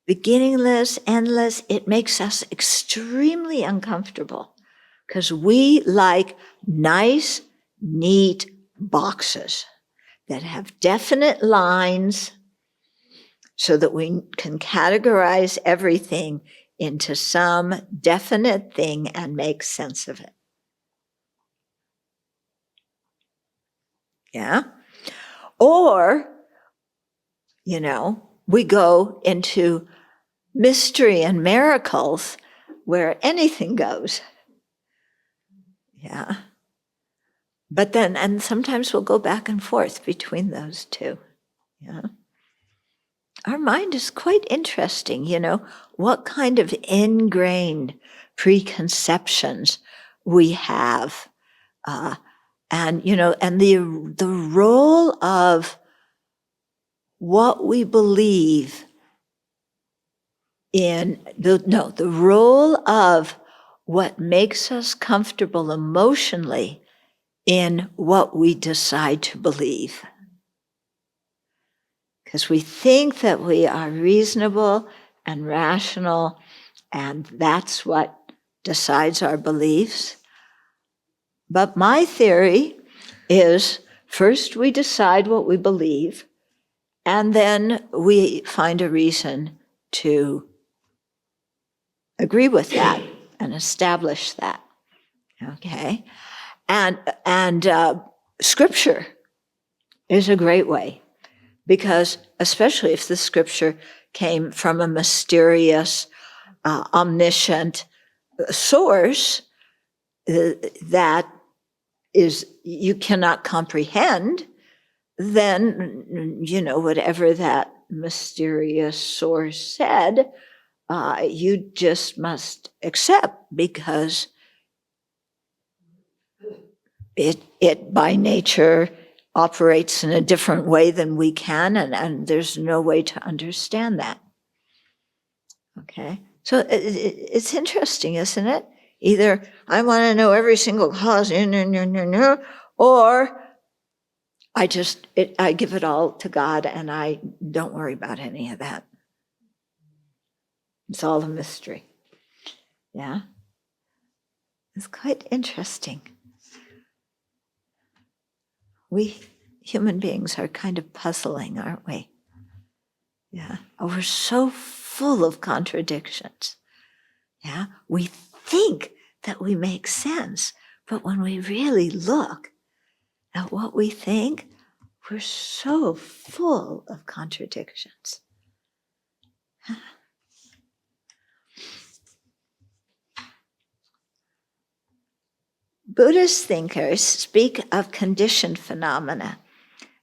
beginningless, endless, it makes us extremely uncomfortable because we like nice, neat boxes that have definite lines so that we can categorize everything into some definite thing and make sense of it. Yeah? Or, we go into mystery and miracles where anything goes. Yeah. But then, and sometimes we'll go back and forth between those two. Yeah. Our mind is quite interesting, what kind of ingrained preconceptions we have. And the role of what we believe in the role of what makes us comfortable emotionally in what we decide to believe. Because we think that we are reasonable and rational, and that's what decides our beliefs. But my theory is first we decide what we believe, and then we find a reason to agree with that and establish that. Okay? And scripture is a great way, because especially if the scripture came from a mysterious, omniscient source that is you cannot comprehend, then, whatever that mysterious source said, you just must accept, because it by nature operates in a different way than we can, and there's no way to understand that. Okay? So it's interesting, isn't it? Either I want to know every single cause, or I give it all to God and I don't worry about any of that. It's all a mystery. Yeah? It's quite interesting. We human beings are kind of puzzling, aren't we? Yeah. Oh, we're so full of contradictions. Yeah. We think that we make sense, but when we really look at what we think, we're so full of contradictions. Buddhist thinkers speak of conditioned phenomena,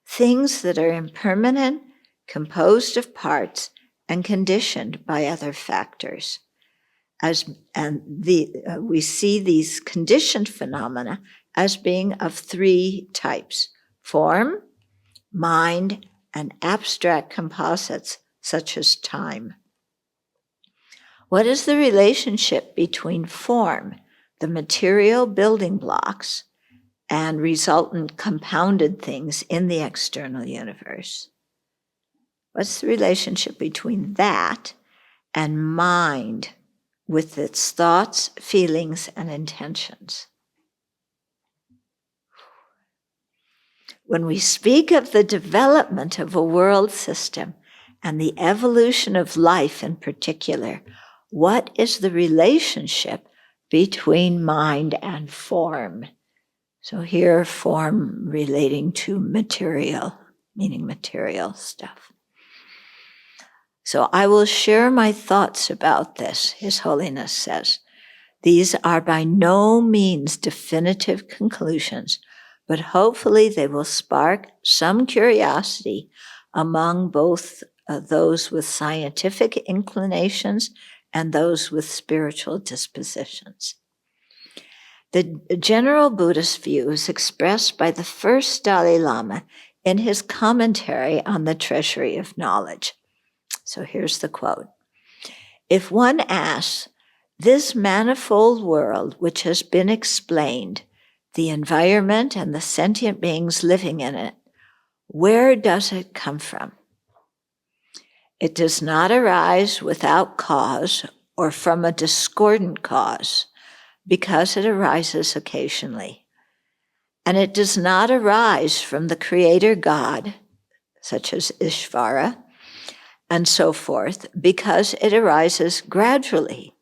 things that are impermanent, composed of parts, and conditioned by other factors. We see these conditioned phenomena as being of three types: form, mind, and abstract composites such as time. What is the relationship between form, the material building blocks, and resultant compounded things in the external universe? What's the relationship between that and mind with its thoughts, feelings, and intentions? When we speak of the development of a world system and the evolution of life in particular, what is the relationship between mind and form? So here, form relating to material, meaning material stuff. So I will share my thoughts about this, His Holiness says. These are by no means definitive conclusions, but hopefully they will spark some curiosity among both those with scientific inclinations and those with spiritual dispositions. The general Buddhist view is expressed by the first Dalai Lama in his commentary on the Treasury of Knowledge. So here's the quote. If one asks, this manifold world which has been explained, the environment and the sentient beings living in it, where does it come from? It does not arise without cause or from a discordant cause, because it arises occasionally. And it does not arise from the Creator God, such as Ishvara, and so forth, because it arises gradually.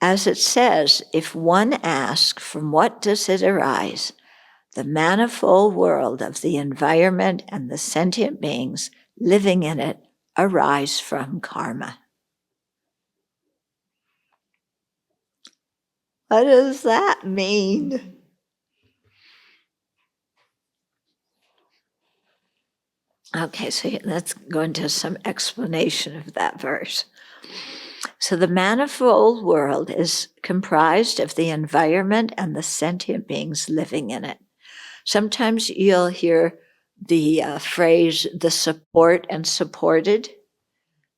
As it says, if one asks, from what does it arise? The manifold world of the environment and the sentient beings living in it arise from karma. What does that mean? Okay, so let's go into some explanation of that verse. So the manifold world is comprised of the environment and the sentient beings living in it. Sometimes you'll hear the phrase, the support and supported.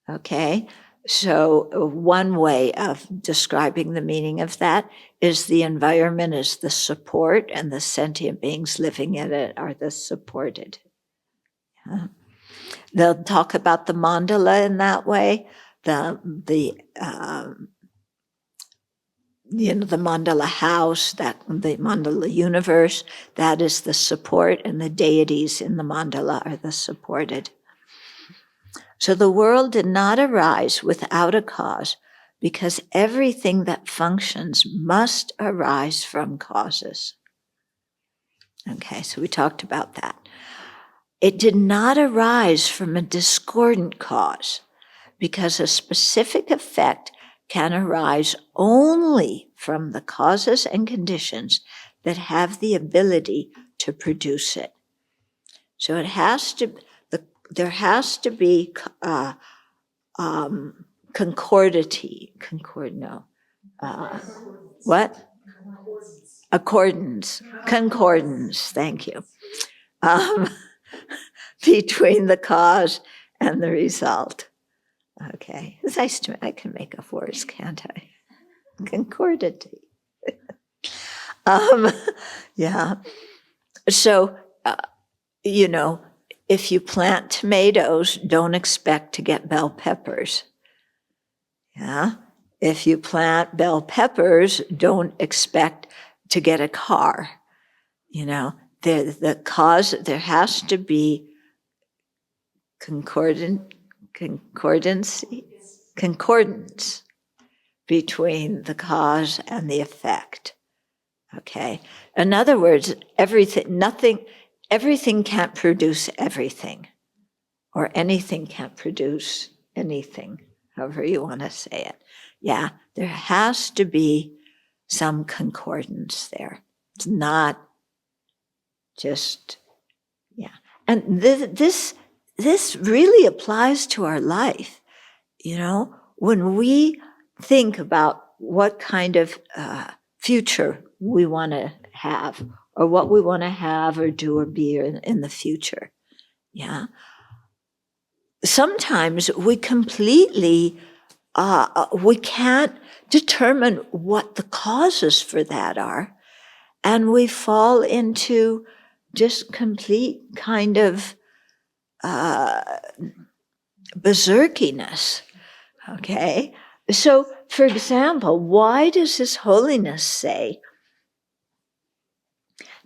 Okay, so one way of describing the meaning of that is the environment is the support and the sentient beings living in it are the supported. They'll talk about the mandala in that way, the mandala house, that the mandala universe, that is the support, and the deities in the mandala are the supported. So the world did not arise without a cause, because everything that functions must arise from causes. Okay, so we talked about that. It did not arise from a discordant cause, because a specific effect can arise only from the causes and conditions that have the ability to produce it. So there has to be concordance, thank you, between the cause and the result. Okay, it's nice to me. I can make up words, can't I? Concordity. Yeah. So, if you plant tomatoes, don't expect to get bell peppers. Yeah. If you plant bell peppers, don't expect to get a car. The cause, there has to be concordance between the cause and the effect. Okay. In other words, everything can't produce everything, or anything can't produce anything, however you want to say it. Yeah, there has to be some concordance there. It's not just, yeah. And this really applies to our life. You know, when we think about what kind of future we want to have, or what we want to have or do or be in the future, yeah. Sometimes we completely, we can't determine what the causes for that are, and we fall into just complete kind of berserkiness. Okay, so for example, why does His Holiness say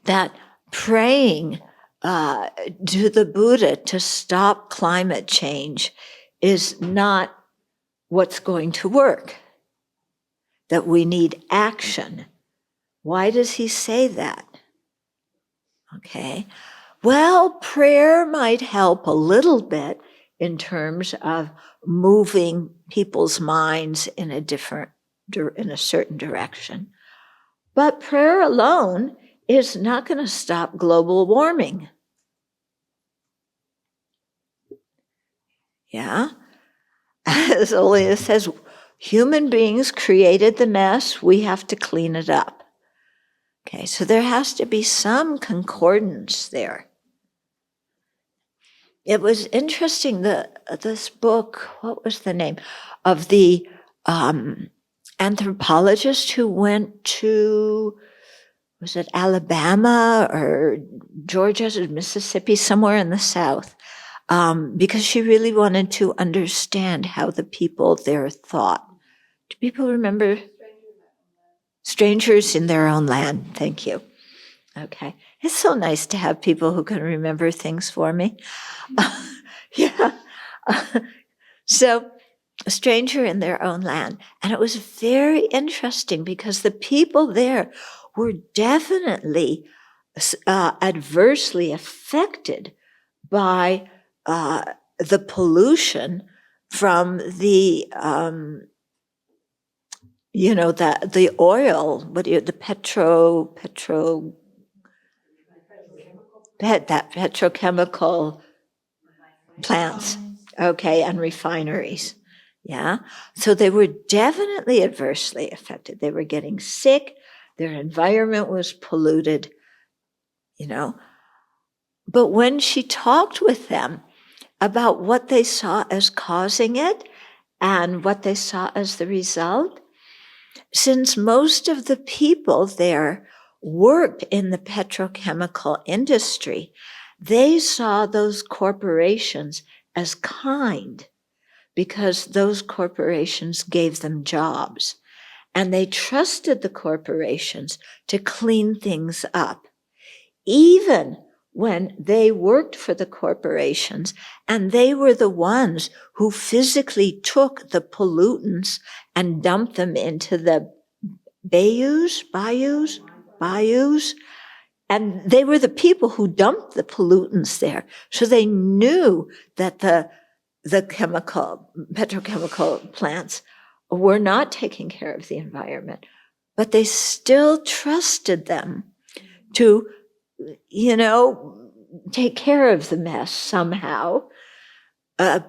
that praying to the Buddha to stop climate change is not what's going to work? That we need action. Why does he say that? Okay, well, prayer might help a little bit in terms of moving people's minds in a certain direction. But prayer alone is not going to stop global warming. Yeah? As Olia says, human beings created the mess, we have to clean it up. Okay, so there has to be some concordance there. It was interesting, this book, what was the name? Of the anthropologist who went to, was it Alabama or Georgia or Mississippi, somewhere in the South, because she really wanted to understand how the people there thought. Do people remember? Strangers in Their Own Land. Thank you. Okay. It's so nice to have people who can remember things for me. Yeah. So, A Stranger in Their Own Land. And it was very interesting because the people there were definitely adversely affected by the pollution from the the oil, that petrochemical plants, okay, and refineries. Yeah. So they were definitely adversely affected. They were getting sick. Their environment was polluted, But when she talked with them about what they saw as causing it and what they saw as the result, since most of the people there worked in the petrochemical industry, they saw those corporations as kind because those corporations gave them jobs, and they trusted the corporations to clean things up, even when they worked for the corporations and they were the ones who physically took the pollutants and dumped them into the bayous, and they were the people who dumped the pollutants there. So they knew that the petrochemical plants were not taking care of the environment, but they still trusted them to, take care of the mess somehow,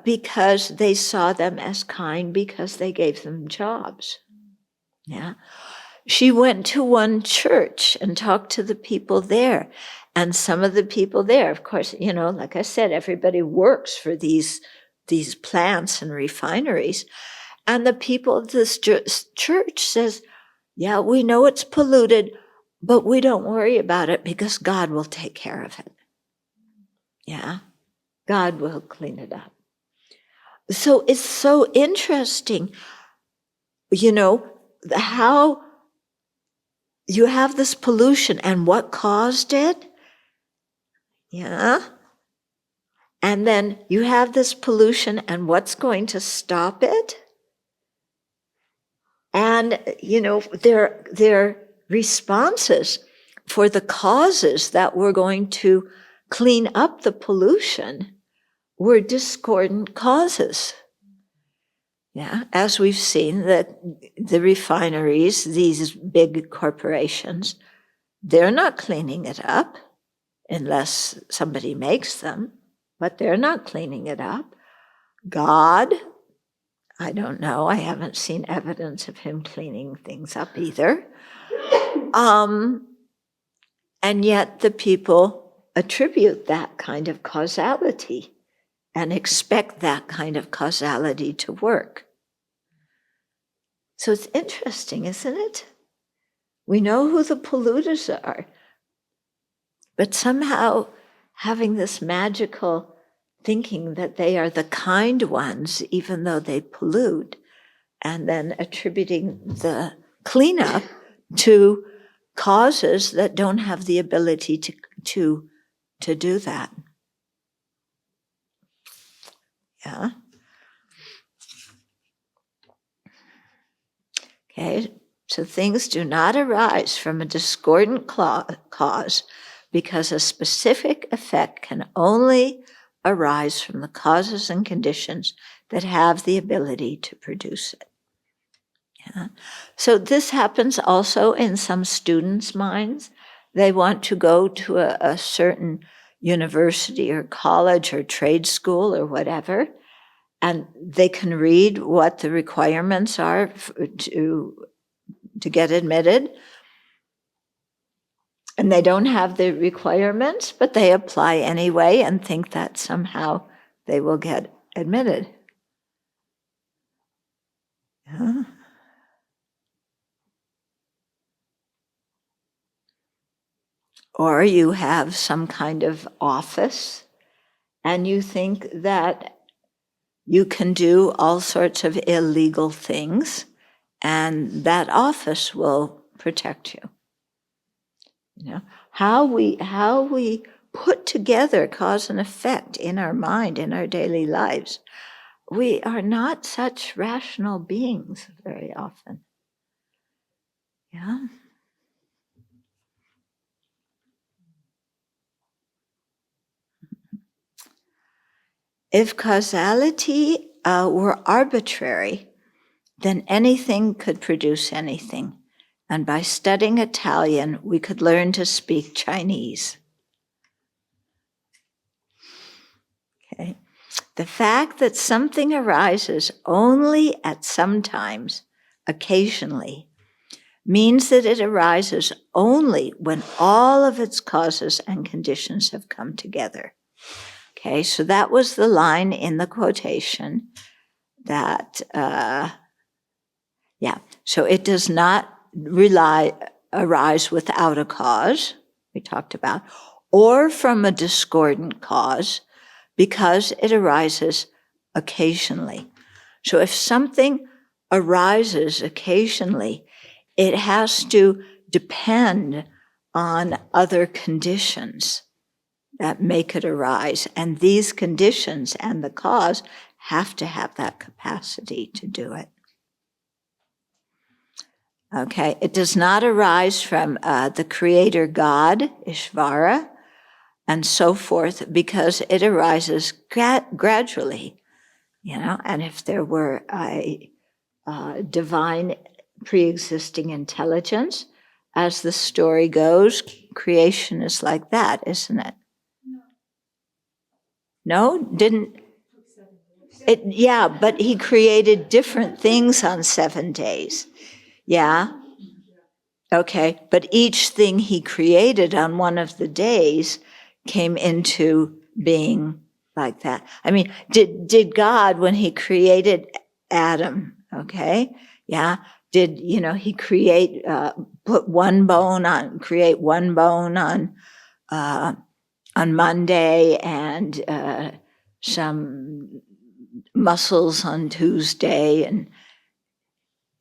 because they saw them as kind because they gave them jobs. Yeah. She went to one church and talked to the people there. And some of the people there, of course, like I said, everybody works for these plants and refineries. And the people of this church says, yeah, we know it's polluted, but we don't worry about it because God will take care of it. Yeah, God will clean it up. So it's so interesting, how you have this pollution and what caused it. Yeah. And then you have this pollution and what's going to stop it. And, their responses for the causes that were going to clean up the pollution were discordant causes. Yeah, as we've seen, that the refineries, these big corporations, they're not cleaning it up unless somebody makes them, but they're not cleaning it up. God, I don't know, I haven't seen evidence of him cleaning things up either. And yet the people attribute that kind of causality and expect that kind of causality to work. So it's interesting, isn't it? We know who the polluters are, but somehow having this magical thinking that they are the kind ones, even though they pollute, and then attributing the cleanup to causes that don't have the ability to do that. Yeah. Okay, so things do not arise from a discordant cause because a specific effect can only arise from the causes and conditions that have the ability to produce it. Yeah. So this happens also in some students' minds. They want to go to a certain university or college or trade school or whatever, and they can read what the requirements are to get admitted. And they don't have the requirements, but they apply anyway and think that somehow they will get admitted. Yeah. Or you have some kind of office and you think that you can do all sorts of illegal things and that office will protect you. You know, how we put together cause and effect in our mind, in our daily lives. We are not such rational beings very often. Yeah. If causality were arbitrary, then anything could produce anything. And by studying Italian, we could learn to speak Chinese. Okay. The fact that something arises only at some times, occasionally, means that it arises only when all of its causes and conditions have come together. Okay, so that was the line in the quotation that, so it does not arise without a cause, we talked about, or from a discordant cause, because it arises occasionally. So if something arises occasionally, it has to depend on other conditions that make it arise. And these conditions and the cause have to have that capacity to do it. Okay, it does not arise from the creator God, Ishvara, and so forth, because it arises gradually, and if there were a divine pre-existing intelligence, as the story goes, creation is like that, isn't it? No? Didn't it? Yeah, but he created different things on 7 days. Yeah? Okay, but each thing he created on one of the days came into being like that. I mean, did God, when he created Adam, okay, yeah, did, he create, create one bone on Monday and some muscles on Tuesday, and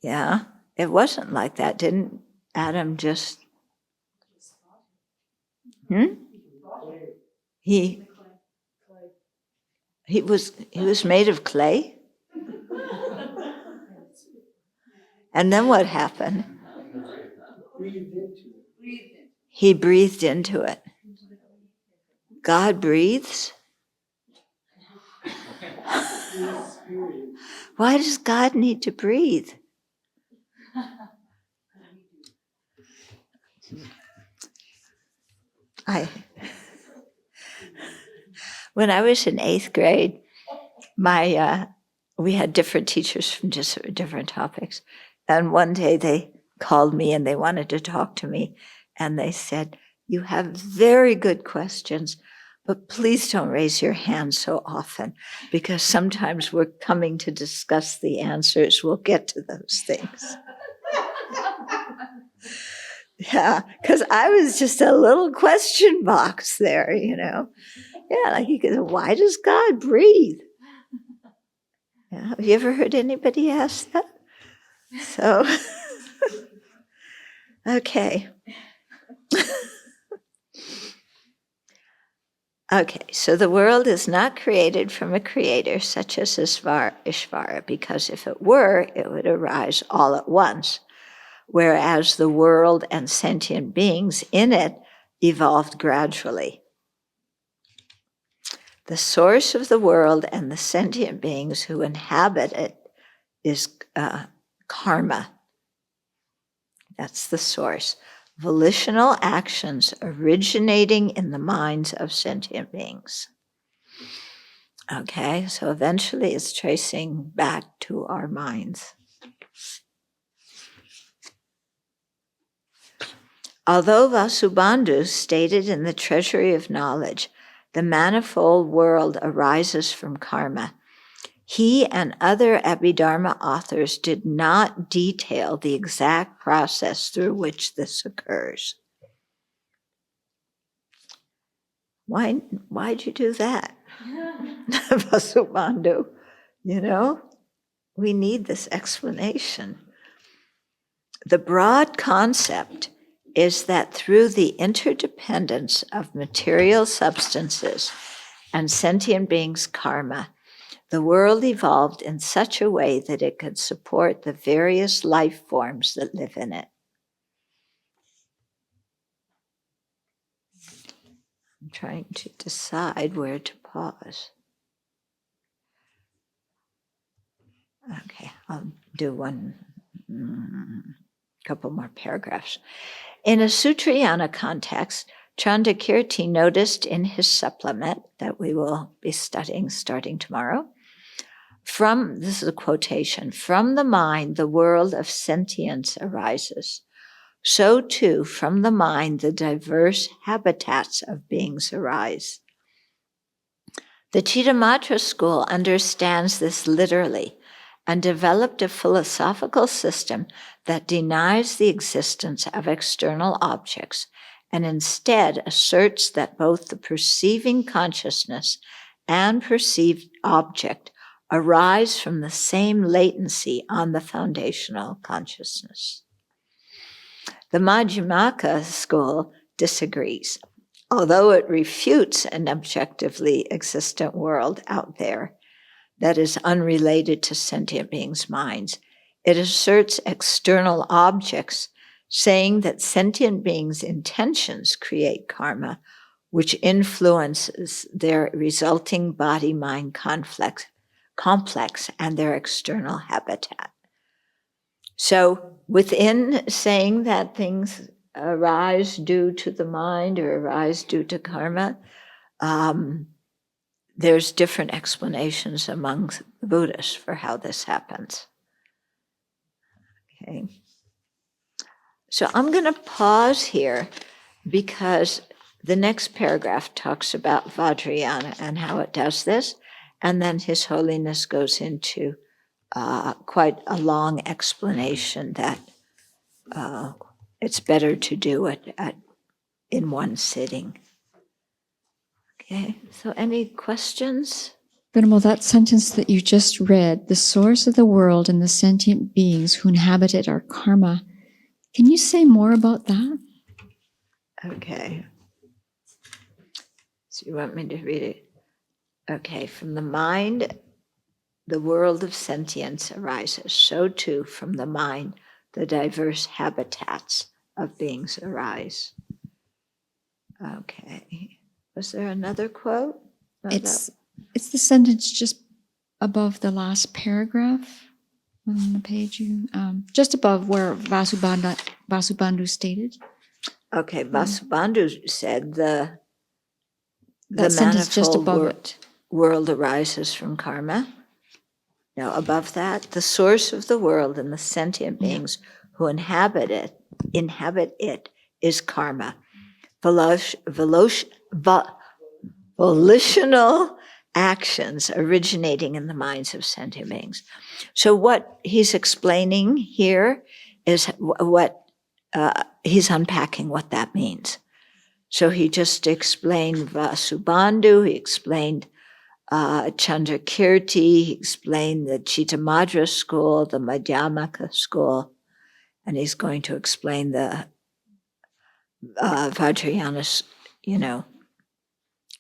yeah, it wasn't like that. Didn't Adam just? He was made of clay. And then what happened? He breathed into it. God breathes? Why does God need to breathe? When I was in 8th grade, we had different teachers from just different topics. And one day they called me and they wanted to talk to me. And they said, "You have very good questions, but please don't raise your hand so often, because sometimes we're coming to discuss the answers. We'll get to those things." Yeah, because I was just a little question box there, Yeah, like you could, why does God breathe? Yeah, have you ever heard anybody ask that? So, okay. Okay, so the world is not created from a creator such as Ishvara, because if it were, it would arise all at once, whereas the world and sentient beings in it evolved gradually. The source of the world and the sentient beings who inhabit it is karma. That's the source. Volitional actions originating in the minds of sentient beings. Okay, so eventually it's tracing back to our minds. Although Vasubandhu stated in the Treasury of Knowledge, the manifold world arises from karma, he and other Abhidharma authors did not detail the exact process through which this occurs. Why'd you do that? Vasubandhu, we need this explanation. The broad concept is that through the interdependence of material substances and sentient beings' karma, the world evolved in such a way that it could support the various life forms that live in it. I'm trying to decide where to pause. Okay, I'll do couple more paragraphs. In a Sutrayana context, Chandakirti noticed in his supplement that we will be studying starting tomorrow, this is a quotation, "From the mind, the world of sentience arises. So too, from the mind, the diverse habitats of beings arise." The Chittamatra school understands this literally and developed a philosophical system that denies the existence of external objects and instead asserts that both the perceiving consciousness and perceived object arise from the same latency on the foundational consciousness. The Madhyamaka school disagrees. Although it refutes an objectively existent world out there that is unrelated to sentient beings' minds, it asserts external objects, saying that sentient beings' intentions create karma, which influences their resulting body-mind complex and their external habitat. So within saying that things arise due to the mind or arise due to karma, there's different explanations among the Buddhists for how this happens. Okay. So I'm going to pause here because the next paragraph talks about Vajrayana and how it does this, and then His Holiness goes into quite a long explanation that it's better to do it in one sitting. Okay, so any questions? Venerable, that sentence that you just read, the source of the world and the sentient beings who inhabit it are karma. Can you say more about that? Okay. So you want me to read it? Okay, from the mind, the world of sentience arises. So too, from the mind, the diverse habitats of beings arise. Okay. Was there another quote? It's the sentence just above the last paragraph on the page, just above where Vasubandhu stated. Okay, Vasubandhu said the That sentence just manifold above it. world arises from karma. Now, above that, the source of the world and the sentient beings who inhabit it is karma. Volitional actions originating in the minds of sentient beings. So what he's explaining here is what he's unpacking what that means. So he just explained Vasubandhu, he explained Chandrakirti, he explained the Chittamadra school, the Madhyamaka school, and he's going to explain the Vajrayana,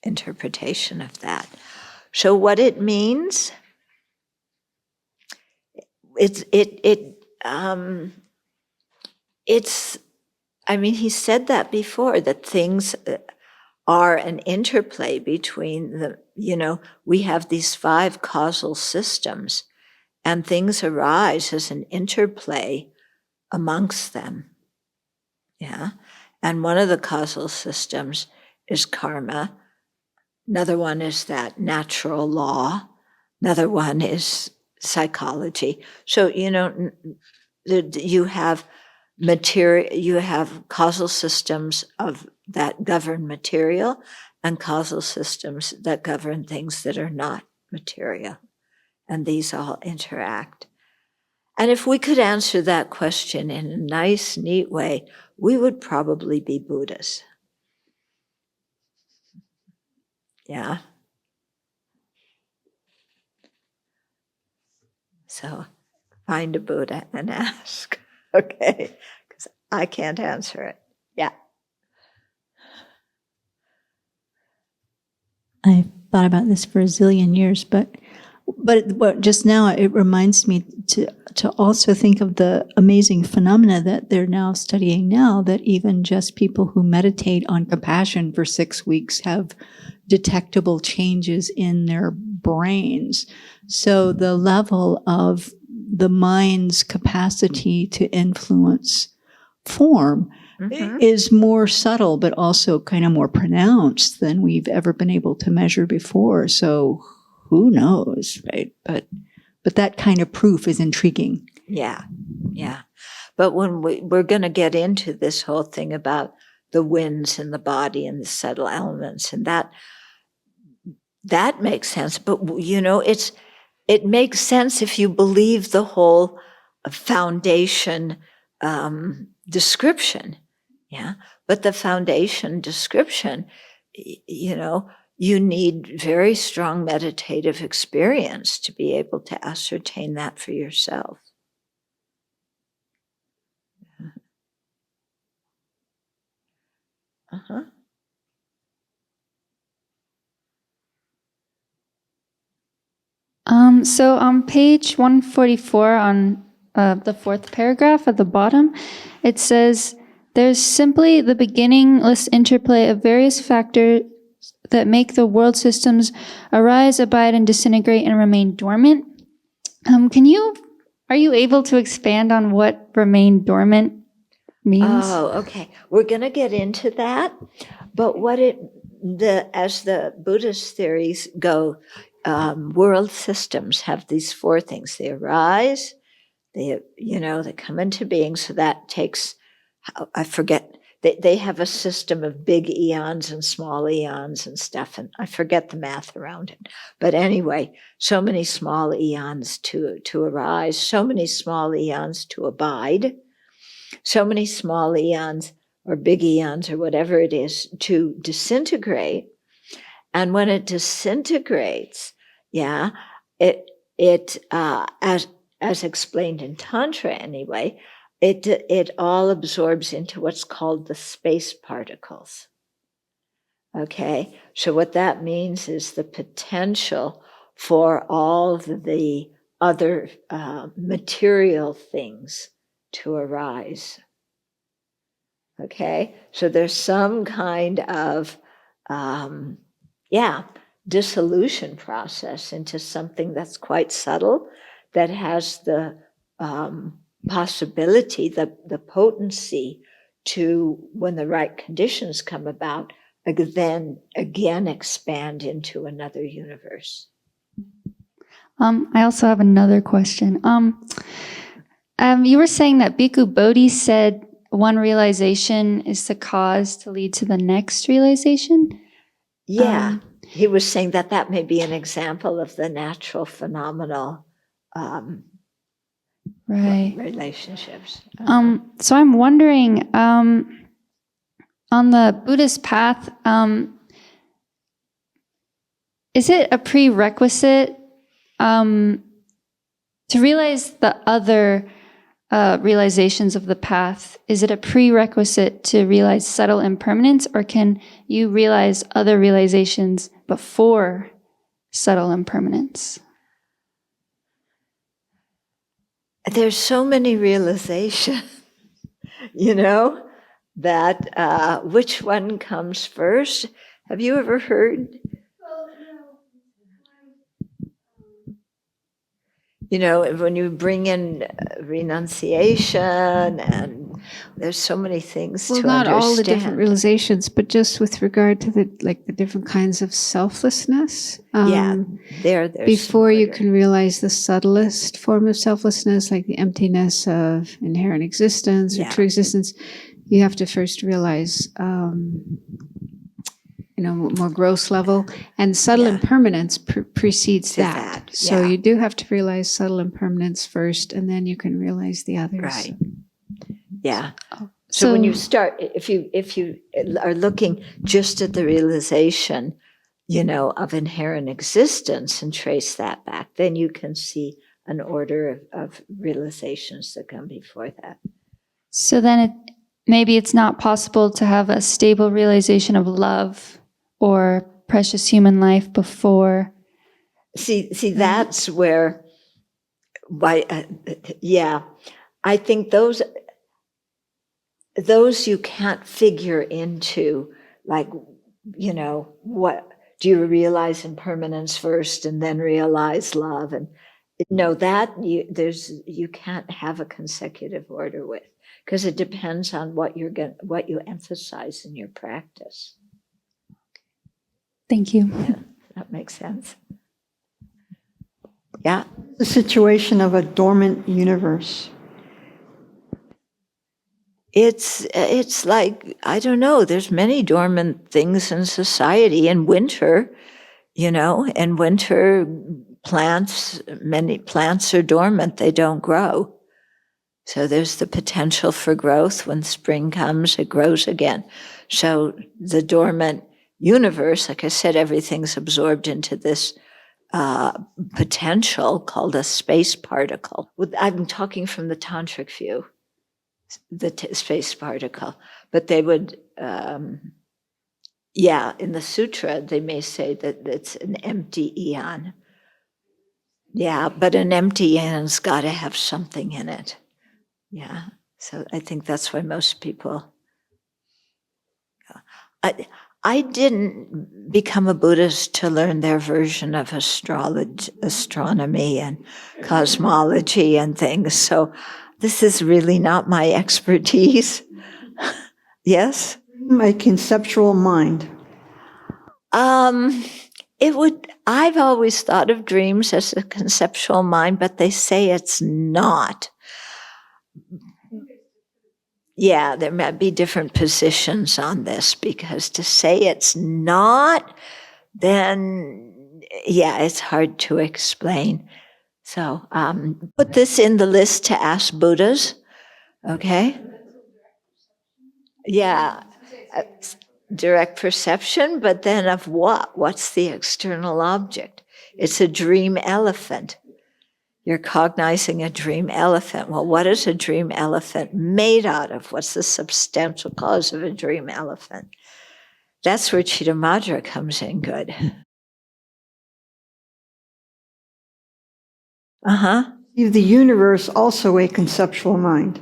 interpretation of that. So what it means, it's, I mean, he said that before, that things are an interplay between we have these 5 causal systems, and things arise as an interplay amongst them. Yeah. And one of the causal systems is karma. Another one is that natural law. Another one is psychology. So, you have you have causal systems that govern material and causal systems that govern things that are not material. And these all interact. And if we could answer that question in a nice, neat way, we would probably be Buddhas. Yeah. So find a Buddha and ask, okay? Because I can't answer it. Yeah. I've thought about this for a zillion years, but just now it reminds me to also think of the amazing phenomena that they're now studying now, that even just people who meditate on compassion for 6 weeks have detectable changes in their brains. So the level of the mind's capacity to influence form is more subtle, but also kind of more pronounced than we've ever been able to measure before. So who knows, right? But that kind of proof is intriguing. Yeah, yeah. But when we're going to get into this whole thing about the winds in the body and the subtle elements, and that makes sense. But it makes sense if you believe the whole foundation description. Yeah, but the foundation description, you need very strong meditative experience to be able to ascertain that for yourself. Uh-huh. So on page 144, on the 4th paragraph at the bottom, it says, "There's simply the beginningless interplay of various factors that make the world systems arise, abide, and disintegrate and remain dormant." Are you able to expand on what remain dormant means? Oh, okay. We're going to get into that, but as the Buddhist theories go, world systems have these 4 things. They arise, they come into being. So that takes, I forget, they have a system of big eons and small eons and stuff, and I forget the math around it. But anyway, so many small eons to arise, so many small eons to abide, so many small eons or big eons or whatever it is to disintegrate. And when it disintegrates, as explained in Tantra anyway, it all absorbs into what's called the space particles. Okay, so what that means is the potential for all the other material things to arise. Okay, so there's some kind of dissolution process into something that's quite subtle, that has the possibility, the potency to, when the right conditions come about, then again expand into another universe. I also have another question. You were saying that Bhikkhu Bodhi said one realization is the cause to lead to the next realization? Yeah, he was saying that that may be an example of the natural phenomenal Right. relationships. So I'm wondering, on the Buddhist path, is it a prerequisite to realize the other realizations of the path? Is it a prerequisite to realize subtle impermanence, or can you realize other realizations before subtle impermanence? There's so many realizations, that which one comes first? Have you ever heard? When you bring in renunciation, and there's so many things to not understand. all the different realizations, but just with regard to the different kinds of selflessness. There's before you some can realize the subtlest form of selflessness, like the emptiness of inherent existence or true existence, you have to first realize, more gross level, and subtle impermanence precedes that. So you do have to realize subtle impermanence first, and then you can realize the others. Right. Yeah. So when you start, if you are looking just at the realization, of inherent existence and trace that back, then you can see an order of realizations that come before that. So then maybe it's not possible to have a stable realization of love or precious human life before. See, that's where, I think those you can't figure into, what do you realize impermanence first and then realize love? And no, that you can't have a consecutive order with, because it depends on what you emphasize in your practice. Thank you. Yeah, that makes sense. Yeah. The situation of a dormant universe. It's like, I don't know, there's many dormant things in society. In winter, in winter, many plants are dormant, they don't grow. So there's the potential for growth. When spring comes, it grows again. So the dormant universe, like I said, everything's absorbed into this potential called a space particle. I'm talking from the tantric view, the space particle. But they would, in the sutra, they may say that it's an empty eon. Yeah, but an empty eon's got to have something in it. Yeah, so I think that's why most people. I didn't become a Buddhist to learn their version of astronomy and cosmology and things. So this is really not my expertise. Yes? My conceptual mind. I've always thought of dreams as a conceptual mind, but they say it's not. Yeah, there might be different positions on this, because to say it's not, then, it's hard to explain. So put this in the list to ask Buddhas, okay? Yeah, direct perception, but then of what? What's the external object? It's a dream elephant. You're cognizing a dream elephant. Well, what is a dream elephant made out of? What's the substantial cause of a dream elephant? That's where Chittamatra comes in good. Is the universe also a conceptual mind?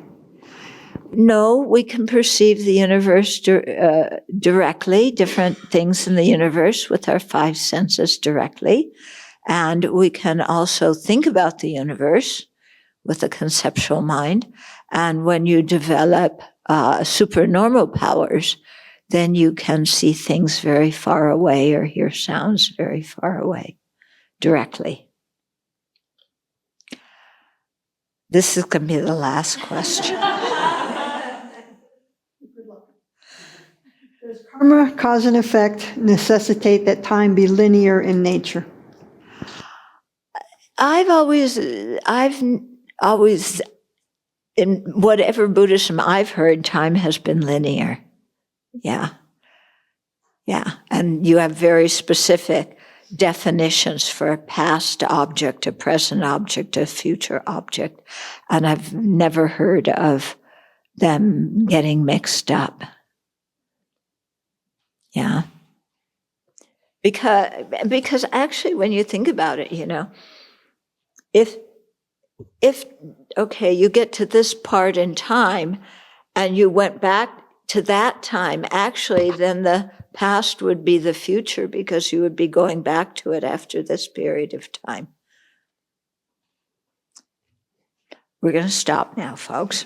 No, we can perceive the universe directly, different things in the universe with our five senses directly. And we can also think about the universe with a conceptual mind. And when you develop supernormal powers, then you can see things very far away or hear sounds very far away directly. This is going to be the last question. Does karma, cause and effect, necessitate that time be linear in nature? I've always, in whatever Buddhism I've heard, time has been linear. Yeah. Yeah. And you have very specific definitions for a past object, a present object, a future object. And I've never heard of them getting mixed up. Yeah. Because actually, when you think about it, you know, if okay, you get to this part in time and you went back to that time, actually, then the past would be the future because you would be going back to it after this period of time. We're going to stop now, folks.